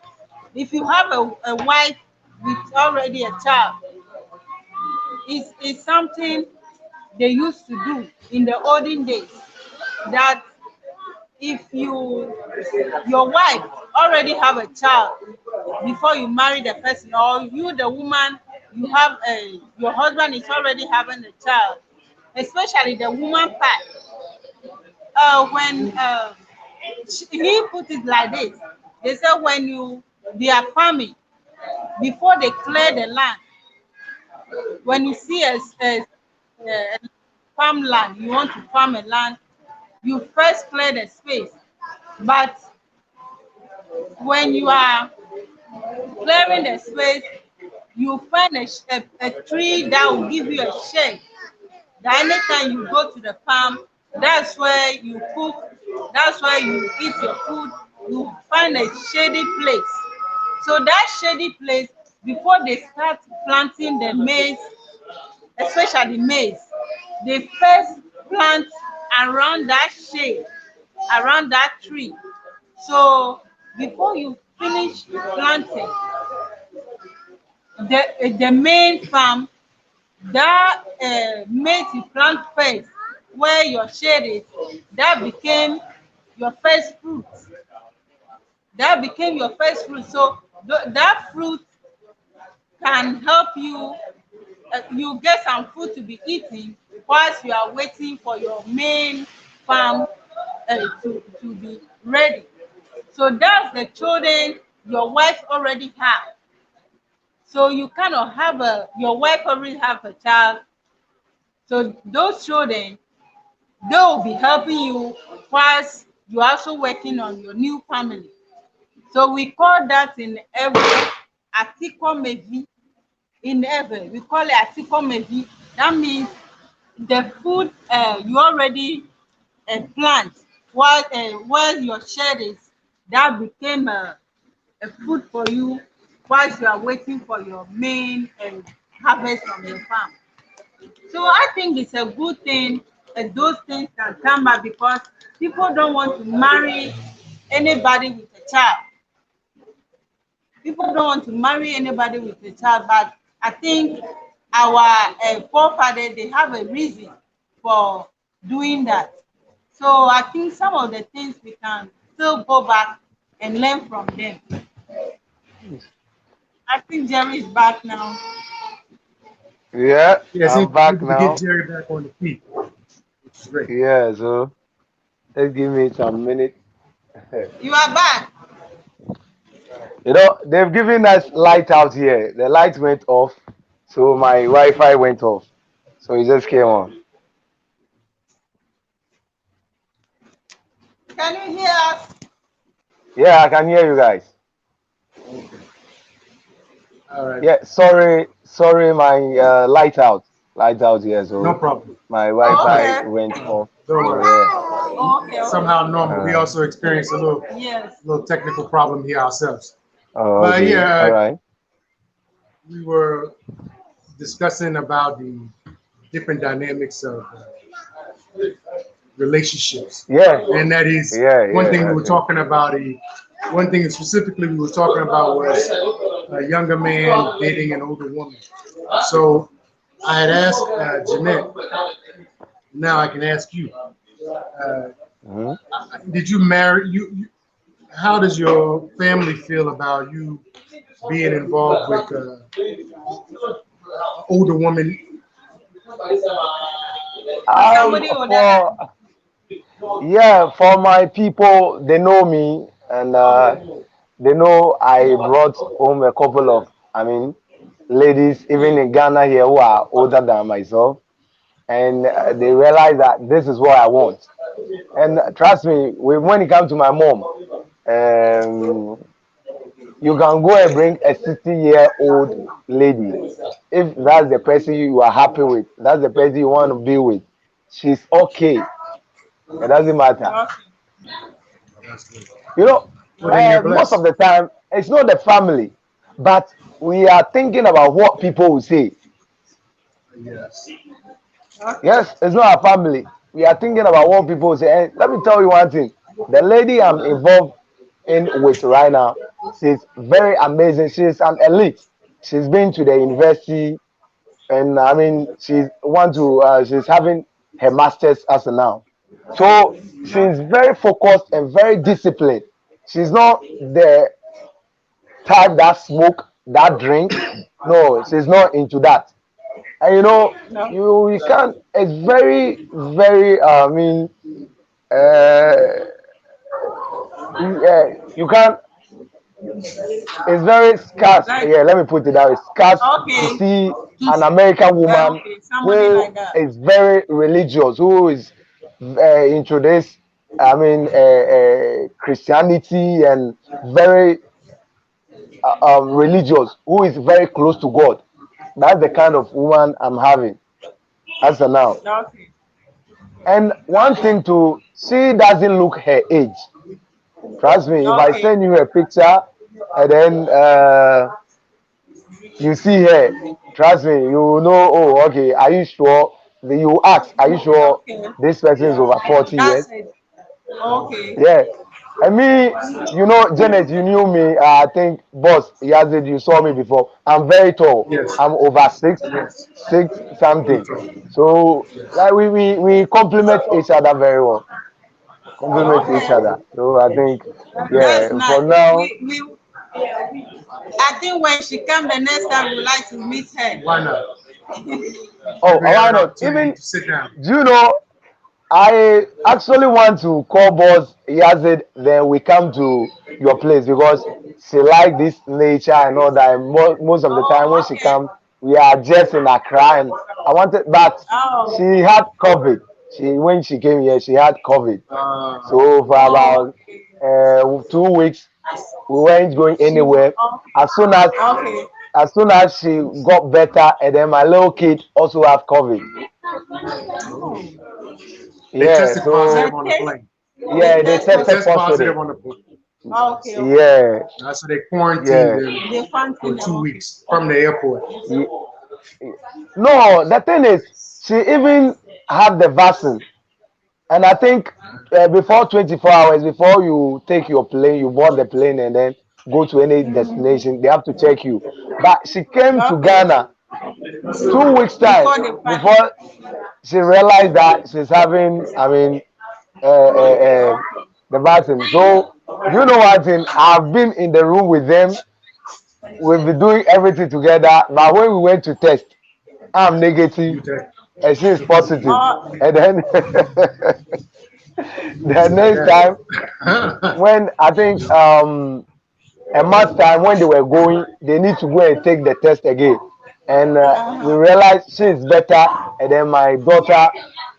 if you have a wife with already a child, it's something they used to do in the olden days, that if your wife already have a child before you marry the person, or you the woman, you have your husband is already having a child, especially the woman part, when he put it like this, they say when they are farming, before they clear the land, when you see a farmland, you want to farm a land, you first clear the space. But when you are clearing the space, you find a tree that will give you a shade. That anytime you go to the farm, that's where you cook, that's where you eat your food. You find a shady place. So that shady place, before they start planting the maize, especially maize, they first plant around that shade, around that tree. So before you finish planting, the main farm, that maize you plant first, where your shade is, that became your first fruit. That became your first fruit. So that fruit can help you. You get some food to be eating whilst you are waiting for your main farm to be ready. So that's the children your wife already have. So you cannot have your wife already have a child. So those children, they will be helping you whilst you're also working on your new family. So we call that in Ewe atikomevi. In Ewe, we call it atikomevi. That means the food you already plant while your shed is, that became a food for you whilst you are waiting for your main harvest from your farm. So I think it's a good thing those things can come back, because people don't want to marry anybody with a child. People don't want to marry anybody with a child, but I think our forefathers, they have a reason for doing that. So I think some of the things we can still go back and learn from them. I think Jerry is back now. Yeah, Yeah, it I'm seems to be back able to get now. Jerry back on the feet, which is great. Yeah, so let's give me some minutes. You are back. They've given us light out here. The light went off, so my Wi-Fi went off. So it just came on. Can you hear us? Yeah, I can hear you guys. All right. Yeah, sorry, my light out here, No so problem. my Oh, Wi-Fi okay. went off. Don't So worry. yeah. Oh, okay. Okay. Somehow normal. We Uh, also experienced a Yes. little technical problem here ourselves. oh, But okay. All yeah, right. we were discussing about the different dynamics of relationships, Yeah, and that is one thing we were okay. talking about. One thing specifically we were talking about was a younger man dating an older woman. So I had asked Jeanette. Now I can ask you. Hmm. Did you marry how does your family feel about you being involved with older woman? Somebody older than. For yeah, for my people, they know me, and they know I brought home a couple of, I mean, ladies, even in Ghana here, who are older than myself, and they realize that this is what I want. And trust me, when it comes to my mom, um, you can go and bring a 60-year-old lady. If that's the person you are happy with, that's the person you want to be with, she's okay. It doesn't matter. You know, Well, then you're most of blessed. the time, it's not the family, but we are thinking about what people will say. Yes. Okay. Yes, it's not our family. We are thinking about what people will say. And let me tell you one thing: the lady I'm involved in with right now, she's very amazing. She's an elite. She's been to the university, and I mean, she's having her masters as of now. So she's very focused and very disciplined. She's not the type that smoke, that drink. No, she's not into that. And you know, No. you can't. It's very, very. I mean, uh, you can't. It's very scarce. Like, Yeah, let me put it that way. Scarce to okay. see an American woman Okay. Somebody who like that. is very religious, who is into this. I mean, Christianity and very religious, who is very close to God. That's the kind of woman I'm having as of now. Okay. And one thing too, she doesn't look her age. Trust me, if I Okay. send you a picture and then you see her, trust me, you will know, oh, okay, are you sure? You ask, are you sure Okay. this person is over 40 years? That's it. Okay. Yeah. And me, you know, Janet, you knew me. I think, boss, Yazid, you saw me before. I'm very tall. Yes. I'm over six, Yes. six Very something. tall. So, Yes. like, we complement each other very well. Complement each Okay. other. So, I think, That's yeah, nice. for now, We I think when she come the next time we would like to meet her. Why not? oh, We have why an not? opportunity Even, to sit down. do you know, I actually want to call boss Yazid, then we come to your place because she like this nature and all that. And most of the time when Oh, she okay. comes, we are just in Accra, and I wanted, but Oh. she had COVID. When she came here, she had COVID. So for Oh, about okay. 2 weeks, we weren't going She anywhere. okay. As soon as Okay. as soon as she got better, and then my little kid also have COVID. They Yeah, tested so positive The on the test plane. yeah, they They tested test positive. positive on the plane. okay, okay. Yeah, So they quarantined yeah. them They for fancy them. 2 weeks from the airport. Ye- No, the thing is, she even had the vaccine, and I think before 24 hours, before you take your plane, you board the plane, and then go to any destination, they have to check you. But she came to Okay. Ghana 2 weeks time Before the party. before she realized that she's having, I mean, the vaccine. So, you know what? Thing? I've been in the room with them. We've been doing everything together. But when we went to test, I'm negative You take. and she is positive. Oh, And then the next time, That. when I think a month time when they were going, they need to go and take the test again. And we uh-huh. realized she is better. And then my daughter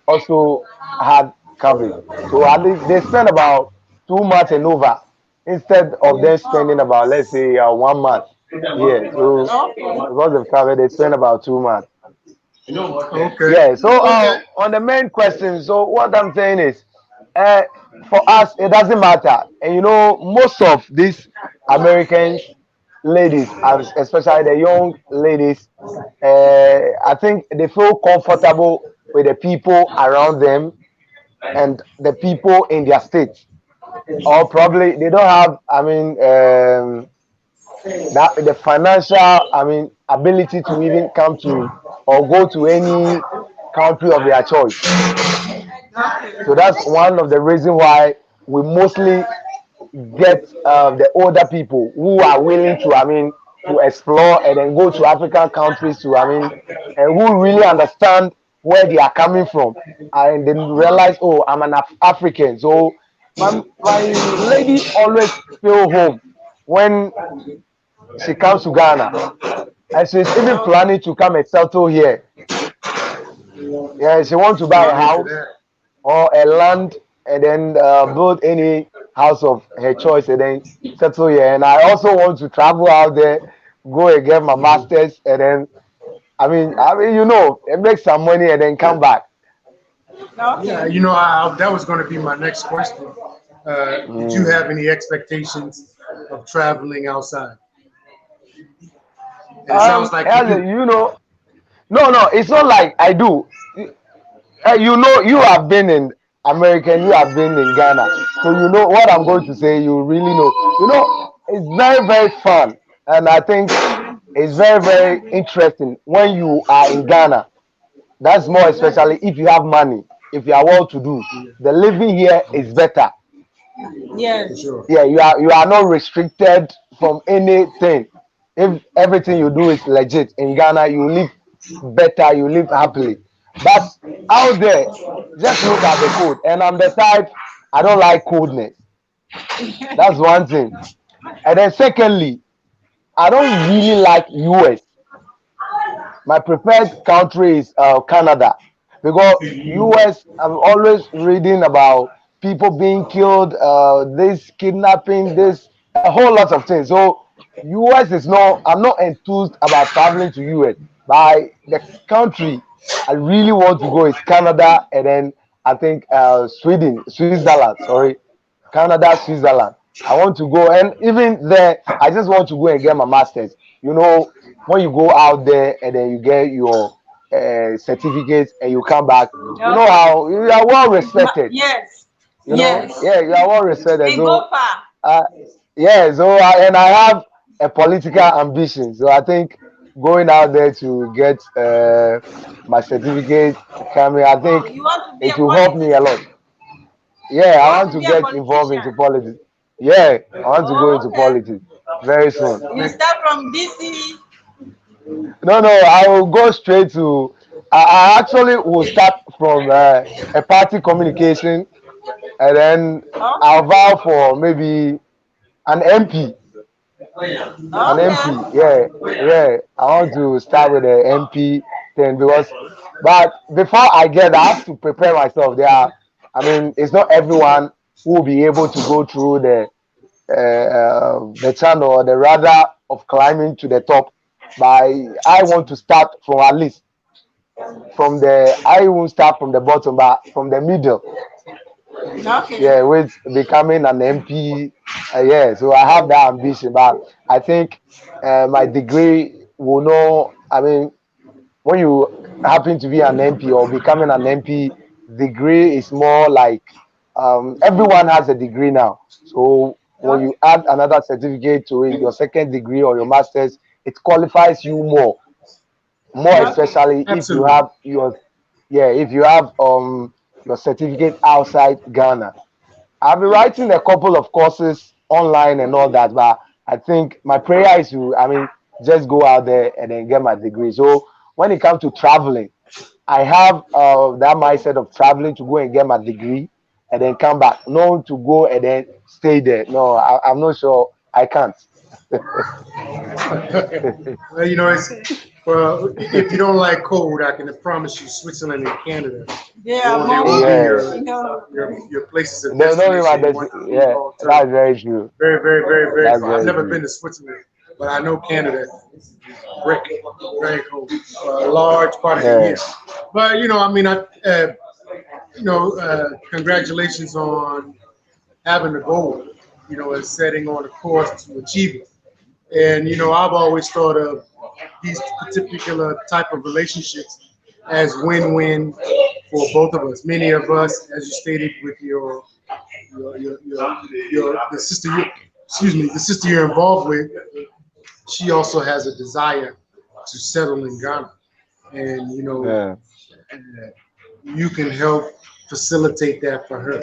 also had COVID. So at least they spent about 2 months and over instead of them spending about, let's say, 1 month here. So Okay. because of travel, they spend about 2 months. Okay. Yeah. So Okay. on the main question, so what I'm saying is, uh, for us, it doesn't matter. And most of these Americans ladies, especially the young ladies, I think they feel comfortable with the people around them and the people in their state, or probably they don't have, that the financial, ability to even come to or go to any country of their choice. So that's one of the reasons why we mostly get the older people who are willing to, to explore and then go to African countries to, and who really understand where they are coming from, and then realize, oh, I'm an African. So my lady always feel home when she comes to Ghana, and she's even planning to come and settle here. Yeah, she wants to buy a Into house that. or a land, and then build any house of her choice and then settle here. And I also want to travel out there, go and get my masters, and then make some money and then come back. Yeah, Okay. that was going to be my next question. Did you Mm. have any expectations of traveling outside? And it sounds like you As do. no, it's not like I do. You have been in America and you have been in Ghana, so you know what I'm going to say. You really know. It's very very fun, and I think it's very very interesting when you are in Ghana. That's more especially if you have money, if you are well to do. The living here is better. For Yes. sure. Yeah, you are not restricted from anything. If everything you do is legit in Ghana, you live better, you live happily. But out there, just look at the cold. And I'm the type, I don't like coldness. That's one thing. And then secondly, I don't really like US. My preferred country is Canada, because US, I'm always reading about people being killed, this kidnapping, this a whole lot of things. So US is not. I'm not enthused about traveling to US. But the country I really want to go is Canada, and then I think Switzerland. Sorry, Canada, Switzerland. I want to go, and even there, I just want to go and get my masters. When you go out there and then you get your certificates and you come back, you know Okay. how you are well respected. Yes. Yes. Yeah, you are well respected. They go So, far. uh, yeah, and I have a political ambition. So I think going out there to get my certificate coming, I Oh, think you want to be it a will help me a lot. politician? Yeah, You I want want to to be a get involved into politician? politics. Yeah, I want to go Oh, into okay. politics very soon. You start from DC. No, no, I will go straight to. I actually will start from a party communication, and then I'll Okay. vow for maybe an MP. An MP, Okay. yeah, yeah. I want to start with the MP thing but before I get, I have to prepare myself. It's not everyone who will be able to go through the channel or the ladder of climbing to the top. But I want to start from at least I won't start from the bottom, but from the middle. Okay. Yeah, with becoming an MP. Yeah, so I have that ambition, but I think my degree will know. When you happen to be an MP or becoming an MP, degree is more like everyone has a degree now. So when you add another certificate to it, your second degree or your master's, it qualifies you more Okay. especially if you Absolutely. have your certificate outside Ghana. I've been writing a couple of courses online and all that, but I think my prayer is to, just go out there and then get my degree. So when it comes to traveling, I have that mindset of traveling to go and get my degree and then come back. No to go and then stay there. No, I'm not sure. I can't. Well, you know, well, if you don't like cold, I can promise you Switzerland and Canada. Yeah, They will be Yeah. your places of No, no, destination that's, one yeah, long term. that's very true. Very, very, very, very That's cold. I've very never true. been to Switzerland, but I know Canada, brick, very cold, a large part of the Yeah. year. But you know, I mean, congratulations on having a goal, you know, and setting on a course to achieve it. And you know, I've always thought of these particular type of relationships as win-win for both of us. Many of us, as you stated with the sister you, excuse me, the sister you're involved with, she also has a desire to settle in Ghana, and you know, Yeah. you can help facilitate that for her,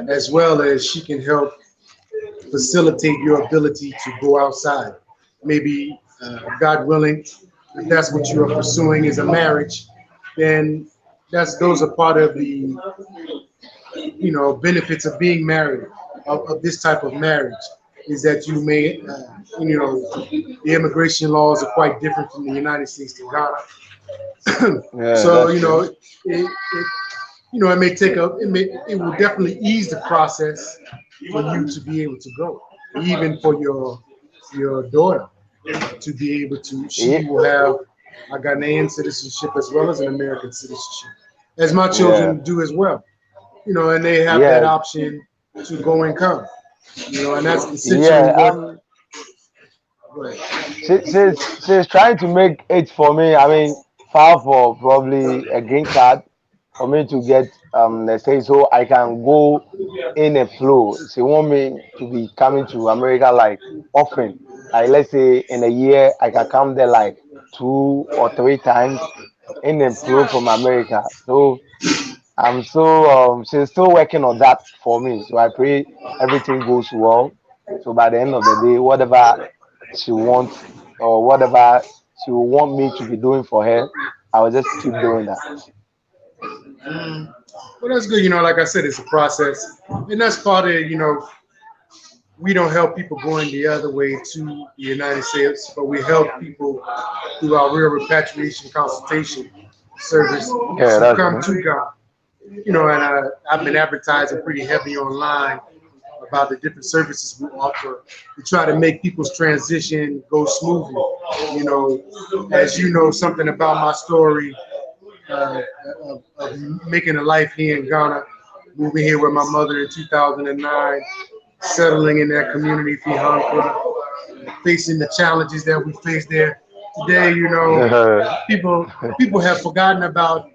as well as she can help facilitate your ability to go outside. Maybe, God willing, if that's what you are pursuing is a marriage, then those are part of the benefits of being married, of this type of marriage, is that you may, the immigration laws are quite different from the United States to Ghana. Yeah, So, that's true. it may take it will definitely ease the process for you to be able to go, even for your daughter to be able to. Yeah. She will have a Ghanaian citizenship as well as an American citizenship, as my Yeah. children do as well. And they have that Yeah. option to go and come. And that's essentially Yeah. what. Right. She's trying to make it for me. I mean, file for probably a green card for me to get let's say so I can go in a flow. She want me to be coming to America like often. Like let's say in a year I can come there like 2 or 3 times in a flow from America. So I'm so she's still working on that for me. So I pray everything goes well. So by the end of the day, whatever she wants or whatever she will want me to be doing for her, I will just keep doing that. Well, that's good. Like I said, it's a process, and that's part of we don't help people going the other way to the United States, but we help people through our real repatriation consultation service Yeah, to that's come true. to God. And I've been advertising pretty heavy online about the different services we offer to try to make people's transition go smoothly. As you know, something about my story of making a life here in Ghana, moving here with my mother in 2009, settling in that community, Fihankra, facing the challenges that we face there. Today, people people have forgotten about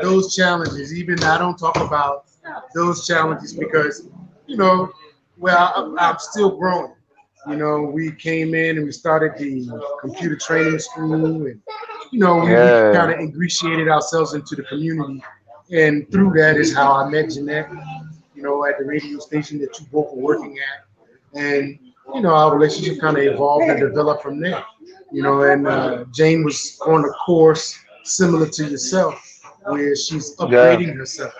those challenges. Even I don't talk about those challenges because, I'm still growing. We came in and we started the computer training school, and we kind Yeah, of ingratiated ourselves into the community, and through that is how I met Jeanette. At the radio station that you both were working at, and our relationship kind of evolved and developed from there. And Jane was on a course similar to yourself, where she's yeah, upgrading herself,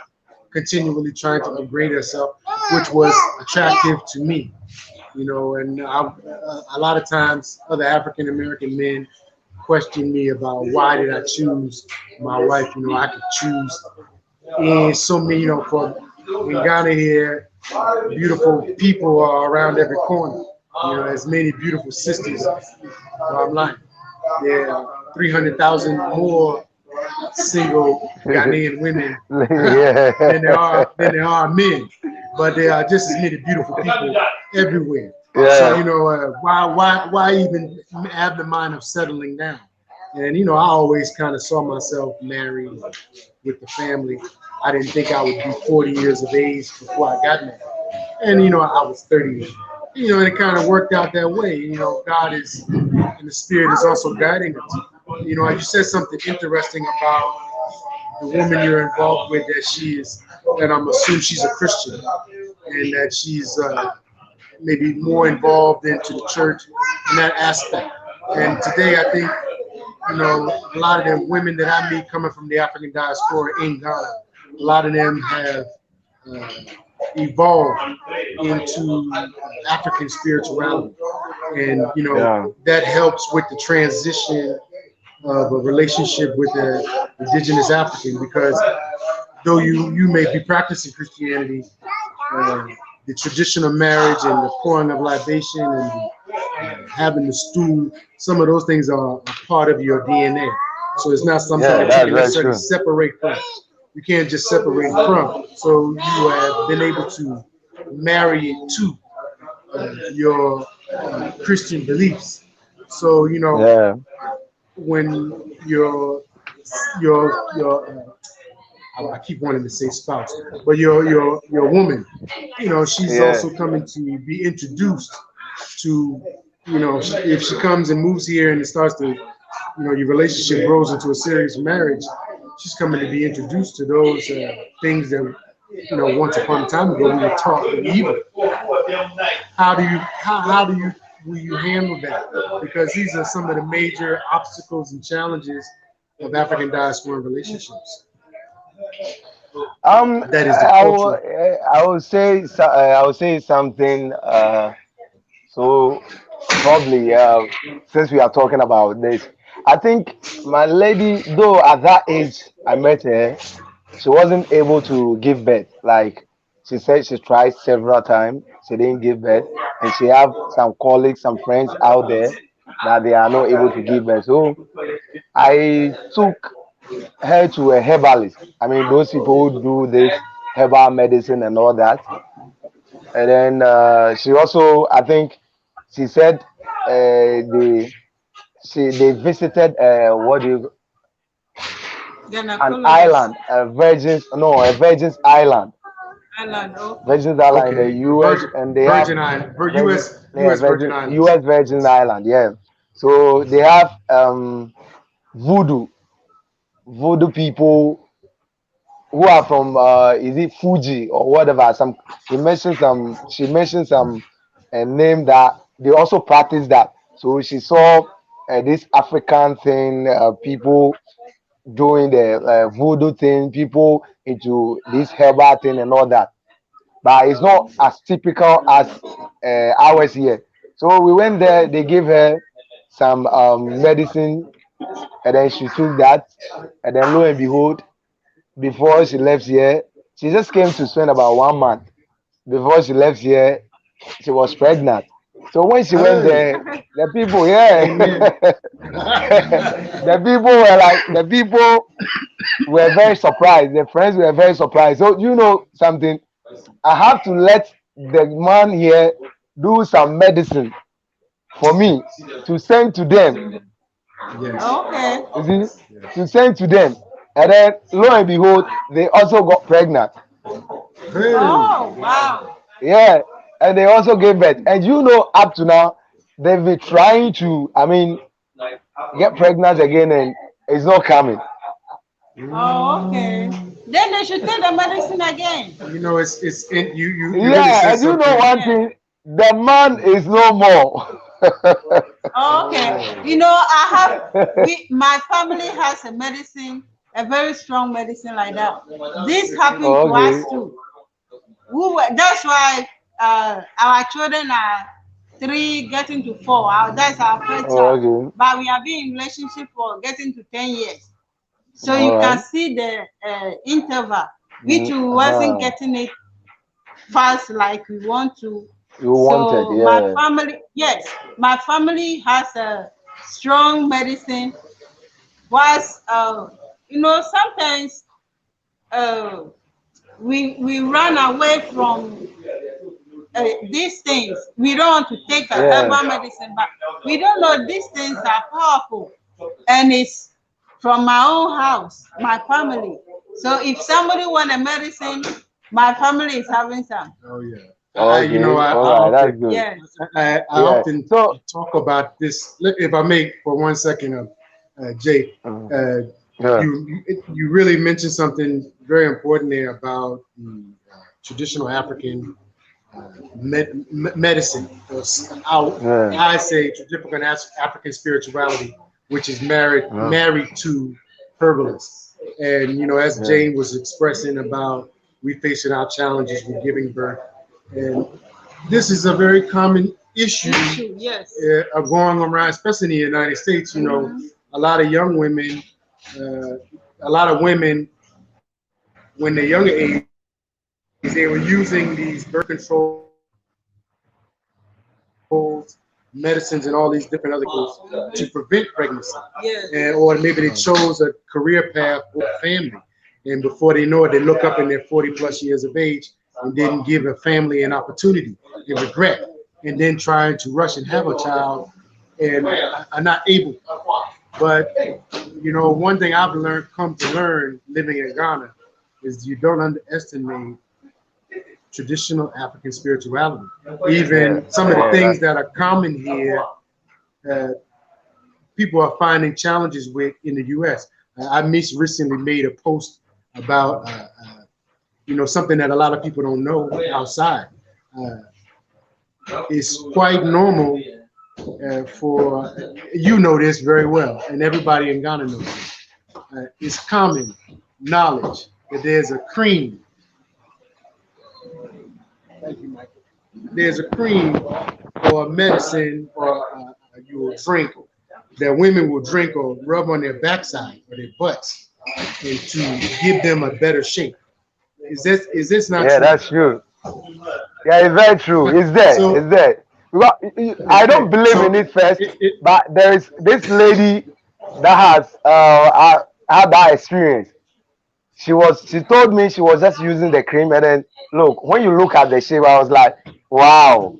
continually trying to upgrade herself, which was attractive to me. And a lot of times other African American men question me about why did I choose my wife. I could choose and so many, for in Ghana here, beautiful people are around every corner. As many beautiful sisters. I'm like, there are 300,000 more single Ghanaian women than there are men, but there are just as many beautiful people everywhere. So yeah, why even have the mind of settling down? And I always kind of saw myself married with the family. I didn't think I would be 40 years of age before I got married, and I was 30. And it kind of worked out that way. God is, and the Spirit is also guiding us. You said something interesting about the woman you're involved with, that I'm assuming she's a Christian, and that she's maybe more involved into the church in that aspect. And today, I think, a lot of the women that I meet coming from the African diaspora in Ghana, a lot of them have evolved into African spirituality, and that helps with the transition of a relationship with an indigenous African, because though you may be practicing Christianity, the tradition of marriage and the pouring of libation and having the stool, some of those things are a part of your DNA. So it's not something that you can necessarily separate from. You can't just separate from. So you have been able to marry it to your Christian beliefs. So when your I keep wanting to say spouse, but your woman, she's also coming to be introduced to, if she comes and moves here and it starts to, your relationship grows into a serious marriage, she's coming to be introduced to those things that, once upon a time ago we were taught were evil. How will you handle that? Because these are some of the major obstacles and challenges of African diasporan relationships. That is the culture. I would say something. So probably since we are talking about this, I think my lady, though at that age I met her, she wasn't able to give birth. Like she said, she tried several times, she didn't give birth, and she have some colleagues, some friends out there that they are not able to give birth. So I took her to a herbalist. I mean, those people who do this herbal medicine and all that. And then she also, I think, she said they visited what do you an island, a Virgin's Island. Virgin Island in the US, and they Virgin have Island, US Virgin Islands. US Virgin Island, yeah. So they have voodoo people who are from is it Fuji or whatever. She mentioned some name that they also practice that. So she saw this African thing, people doing the voodoo thing, people into this herbal thing and all that. But it's not as typical as ours here. So we went there, they gave her some medicine, and then she took that, and then lo and behold, before she left here, she just came to spend about 1 month. Before she left here, she was pregnant. So when she went there, the people, the people were very surprised. The friends were very surprised. So you know something, I have to let the man here do some medicine for me to send to them. Yes. Okay. You see, to send to them. And then lo and behold, they also got pregnant. Hey. Oh, wow. Yeah. And they also gave birth. And you know, up to now, they've been trying to, I mean, get pregnant again, and it's not coming. Oh, okay. Then they should take the medicine again. It's you really Yeah, said and you know something. one thing, the man is no more. Oh, okay. My family has a medicine, a very strong medicine like that. This happened to us too. That's why our children are 3 getting to 4. That's our first child. Okay. But we have been in relationship for getting to 10 years. So you can see the interval, which we wasn't getting it fast like we want to. You wanted, So yeah. my family has a strong medicine. Was sometimes we run away from these things. We don't want to take a herbal medicine, but we don't know these things are powerful, and it's from my own house, my family. So if somebody want a medicine, my family is having some. Oh yeah. Okay. That's good. Yes. I often talk about this. If I may, for 1 second, Jay, you really mentioned something very important there about the traditional African medicine. I say traditional African spirituality, which is married to herbalists. And as Jane was expressing about we facing our challenges with giving birth. And this is a very common issue Yes. going around, especially in the United States. You know, a lot of young women, uh, a lot of women, when they're younger age, they were using these birth controls, medicines, and all these different other chemicals to prevent pregnancy, and or maybe they chose a career path or a family, and before they know it, they look up in their 40 plus years of age and didn't give a family an opportunity and regret, and then trying to rush and have a child and are not able. But you know, one thing I've come to learn living in Ghana is you don't underestimate traditional African spirituality. Even some of the things that are common here, uh, people are finding challenges with in the U.S. I recently made a post about you know, something that a lot of people don't know outside. Uh, it's quite normal for you know this very well, and everybody in Ghana knows this. It's common knowledge that there's a cream. Thank you, Michael. There's a cream or a medicine or you will drink that women will drink or rub on their backside or their butts and to give them a better shape. Is this not Yeah, true? that's true. Yeah, it's very true. It's there. So It's there. Well, I it's don't there. believe in So it first, it but there is this lady that has had that experience. She told me she was just using the cream, and then look, when you look at the shape, I was like, wow.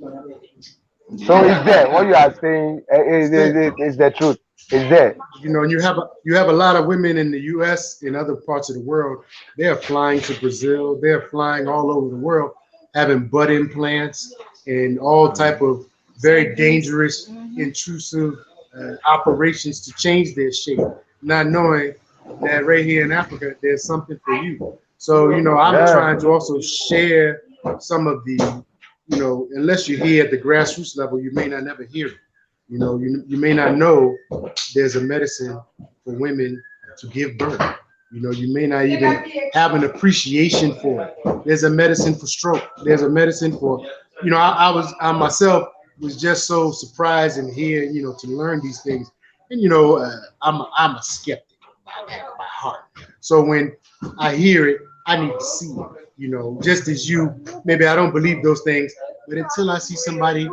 So it's there. What you are saying it's there. is the truth. It's there. You know, and you have a lot of women in the U.S. and other parts of the world. They're flying to Brazil. They're flying all over the world, having butt implants and all type of very dangerous, intrusive operations to change their shape, not knowing that right here in Africa there's something for you. So you know, I'm Yeah. trying to also share some of the, you know, unless you're here at the grassroots level, you may not never hear it. You know, you may not know there's a medicine for women to give birth. You know, you may not even have an appreciation for it. There's a medicine for stroke. There's a medicine for, you know, I myself was just so surprised and here, you know, to learn these things. And you know, I'm a skeptic by heart. So when I hear it, I need to see it. You know, just as you, maybe I don't believe those things, but until I see somebody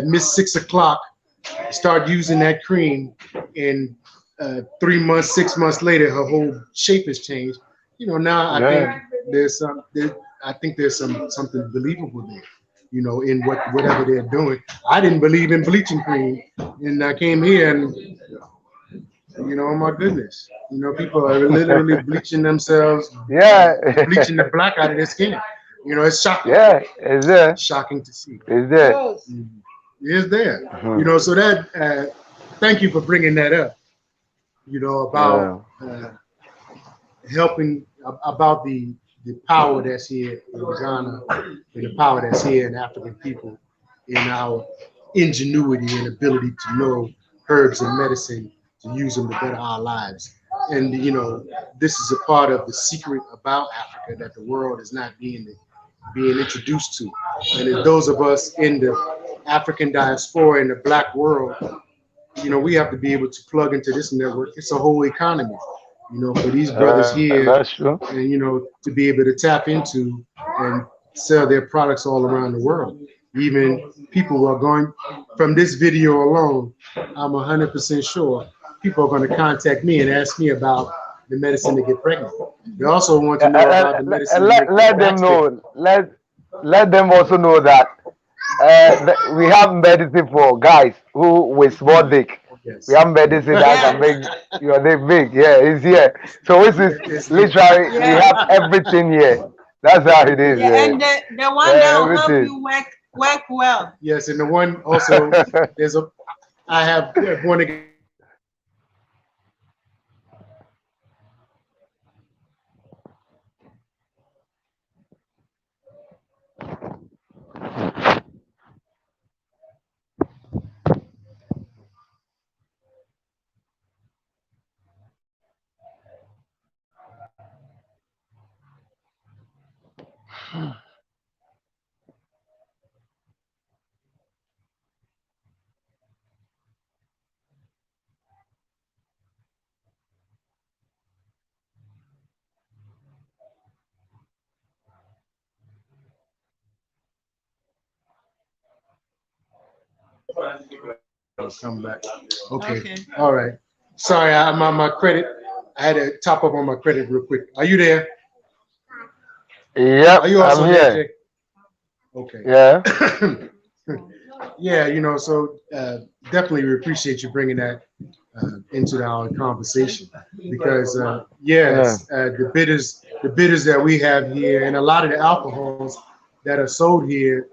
miss 6 o'clock, start using that cream, and 3 months, 6 months later, her whole shape has changed. You know, now I think Yeah. there's some, I think there's something believable there. You know, in whatever they're doing. I didn't believe in bleaching cream, and I came here, and you know, oh my goodness, you know, people are literally bleaching themselves, Yeah. bleaching the black out of their skin. You know, it's shocking, Yeah. It's there. shocking to see. It's there. Mhm. It's there. You Mhm. know, so that thank you for bringing that up. You know, about Yeah. helping about the power that's here in Ghana and the power that's here in African people in our ingenuity and ability to know herbs and medicine to use them to better our lives. And you know, this is a part of the secret about Africa that the world is not being introduced to. And if those of us in the African diaspora in the black world, you know, we have to be able to plug into this network. It's a whole economy, you know, for these brothers here, That's true. and you know, to be able to tap into and sell their products all around the world. Even people who are going from this video alone, I'm 100% sure people are going to contact me and ask me about the medicine to get pregnant. They also want to know about the medicine to make their Let them backs bigger. know. Let them also know that we have medicine for guys who with small dick. We Yes. have medicine that can Yes. make your dick big. Yeah, it's here. So this is It's here. literally we Yes. have everything here. That's how it is. Everything. Yeah, and the one Yeah, that will help everything. you work well. Yes, and the one also, there's a, I have born again African medicine that will help you with I'll come back. Okay. Okay. All right. Sorry, my credit. I had to top up on my credit real quick. Are you there? Are Yep, you I'm also there, here. Jay? Okay. Yeah. Yeah, so definitely we appreciate you bringing that into our conversation because Yeah. yes, the bitters that we have here, and a lot of the alcohols that are sold here,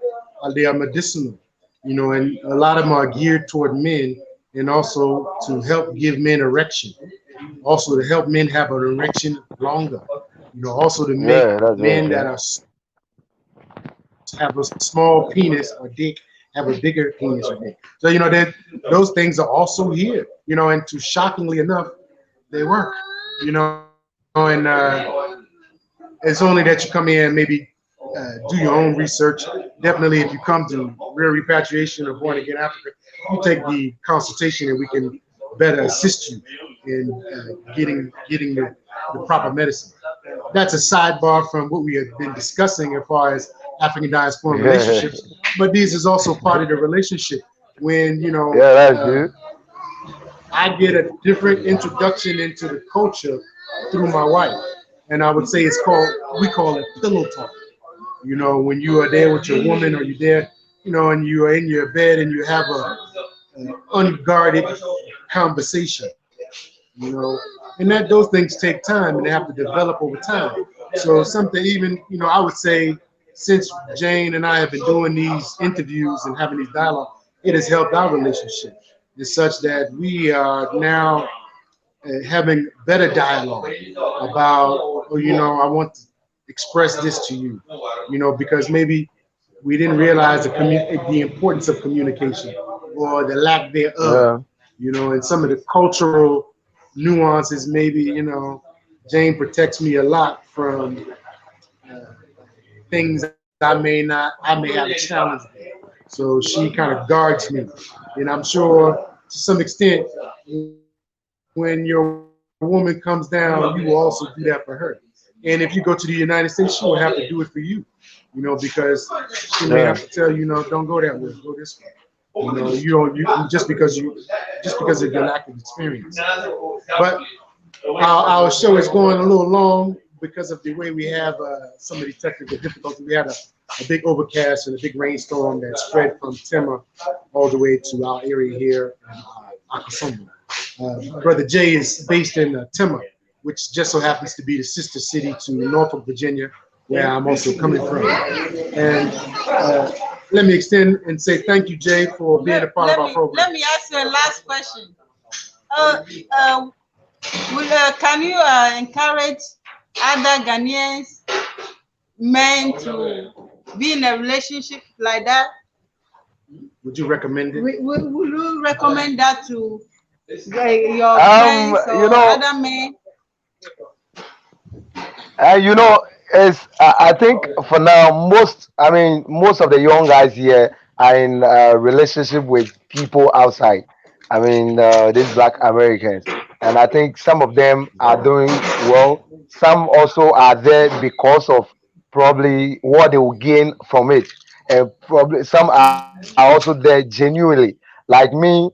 they are medicinal, and a lot of them are geared toward men, and also to help give men erection, also to help men have an erection longer, also to make Yeah, that's very men that true. are have a small penis or dick have a bigger penis or dick. So that those things are also here. And to shockingly enough, they work. And it's only that you come in and maybe do your own research. Definitely, if you come to Real Repatriation or Born Again Africa, you take the consultation and we can better assist you in getting the proper medicine. That's a sidebar from what we have been discussing as far as African diaspora Yeah. relationships, but this is also part of the relationship when Yeah, that's true. I get a different introduction into the culture through my wife, and I would say we call it pillow talk. When you are there with your woman or you're there, and you are in your bed and you have an unguarded conversation, you know, and that those things take time and they have to develop over time. So something even, I would say since Jane and I have been doing these interviews and having these dialogue, it has helped our relationship. It's such that we are now having better dialogue about, I want to express this to you, because maybe we didn't realize the importance of communication or the lack thereof, Yeah. and some of the cultural nuances. Maybe, Jane protects me a lot from things I may have a challenge with. So she kind of guards me. And I'm sure to some extent, when your woman comes down, you will also do that for her. And if you go to the United States, she will have to do it for you, because she may have Yeah. to tell you, no, don't go that way, go this way. You don't, just because of your lack of experience. But our show is going a little long because of the way we have some of these technical difficulties. We had a big overcast and a big rainstorm that spread from Tema all the way to our area here in Akasoma. Brother Jay is based in Tema, which just so happens to be the sister city to Norfolk, Virginia, where I'm also coming from. And let me extend and say thank you, Jay, for being a part of our program. Let me ask you a last question. Uh, uh, can you encourage other Ghanaians men to be in a relationship like that? Would you recommend it? Will you recommend that to your Um, friends you or know, other men? you know, it's I think for now most of the young guys here are in relationship with people outside. These Black Americans, and I think some of them are doing well. Some also are there because of probably what they will gain from it, and probably some are also there genuinely. Like me,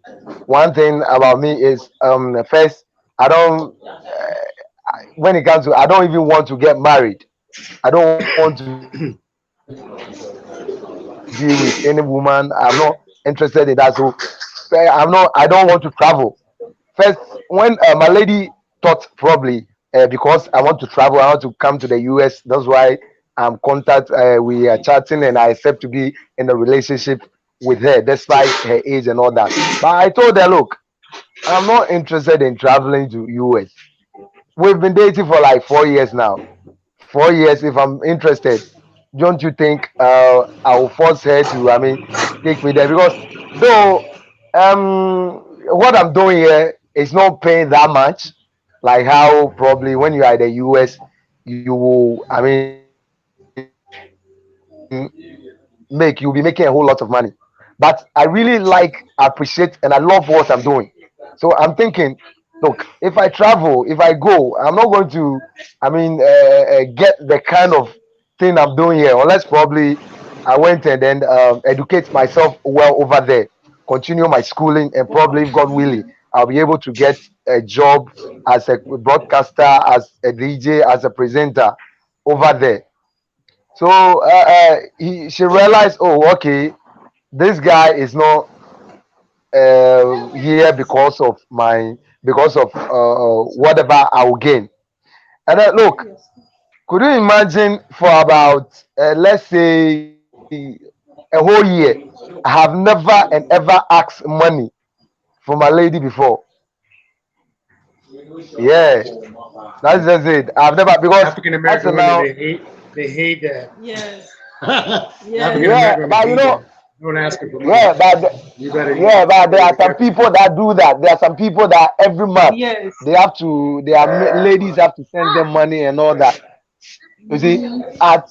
one thing about me is first I don't when it comes to I don't even want to get married. I don't want to be with any woman. I'm not interested in that. So I don't want to travel. First, when my lady thought probably because I want to travel, I want to come to the US. That's why we are chatting, and I accept to be in a relationship with her, despite her age and all that. But I told her, look, I'm not interested in traveling to US. We've been dating for like 4 years now. 4 years. If I'm interested, don't you think I'll force her to take me there? Because though what I'm doing here is not paying that much, like how probably when you are in the US you will, you will get make, you'll be making a whole lot of money. But I really like, appreciate, and I love what I'm doing. So I'm thinking, look, if I travel, if I go, I'm not going to, get the kind of thing I'm doing here, unless probably I went and then educate myself well over there, continue my schooling, and probably, if God willing, I'll be able to get a job as a broadcaster, as a DJ, as a presenter over there. So she realized, oh, okay, this guy is not here because of whatever I will gain. And then look, could you imagine for about let's say a whole year, I have never and ever asked money from a lady before. Yeah, that's just it. I've never, because African up to American women, now, they hate that. Yes. African Yes. yeah, American women but hate that. Don't ask her for money. yeah, but You better yeah, but there be are some careful. people that do that. There are some people that every month Yes. ladies have to send them money and all that. You see, at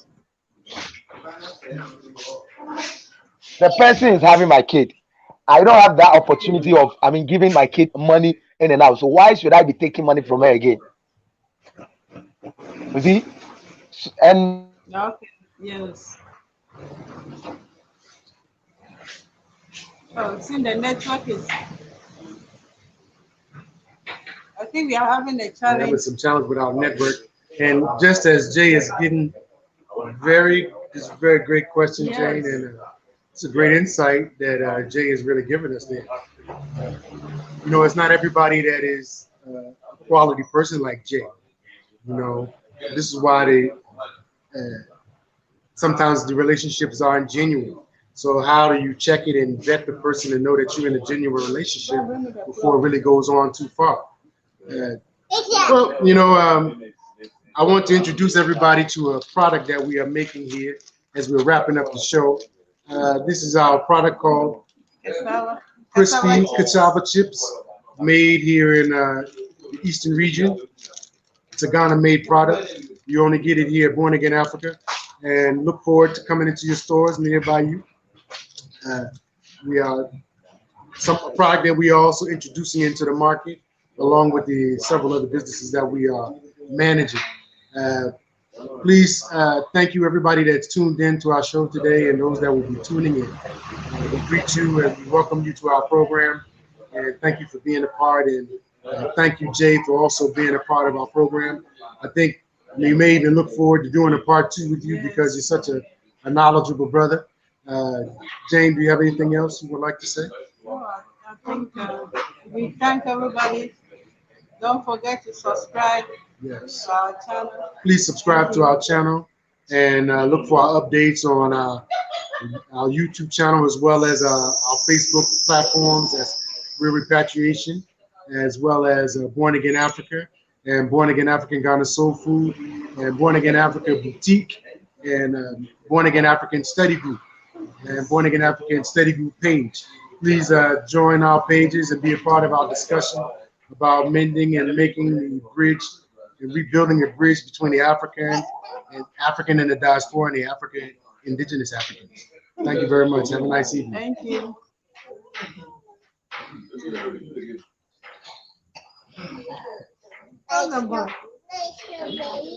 the person is having my kid. I don't have that opportunity of, giving my kid money in and out. So why should I be taking money from her again? You see, and Okay. Yes. Oh, since the network is, I think we are having a Yeah, that challenge. was some challenge with our network. And just as Jay is getting it's a very great question, Jane, Yes. and it's a great insight that Jay is really giving us there. It's not everybody that is a quality person like Jay. You know, this is why uh, sometimes the relationships aren't genuine. So how do you check it and vet the person and know that you're in a genuine relationship before it really goes on too far? Uh, well, I want to introduce everybody to a product that we are making here as we're wrapping up the show. This is our product called Cassava. crispy Chips. cassava chips, made here in the Eastern region. It's a Ghana-made product. You only get it here at Born Again Africa, and look forward to coming into your stores nearby you. Uh, we are some product that we are also introducing into the market, along with the several other businesses that we are managing. Uh, Please, thank you everybody that's tuned in to our show today and those that will be tuning in. We greet you and we welcome you to our program. And thank you for being a part. And thank you, Jay, for also being a part of our program. I think we may even look forward to doing a part two with you because you're such a knowledgeable brother. Uh, Jane, do you have anything else you would like to say? Oh, I think we thank everybody. Don't forget to subscribe Yes. to our channel. Please subscribe to our channel and look for our updates on our YouTube channel as well as our Facebook platforms as Repatriation, as well as Born Again Africa and Born Again African Ghana Soul Food and Born Again Africa Boutique and Born Again African Study Group and Born Again African Study Group page. Please join our pages and be a part of our discussion about mending and making the bridge and rebuilding the bridge between the African and the diaspora and the African indigenous Africans. Thank you very much. Have a nice evening. Thank you.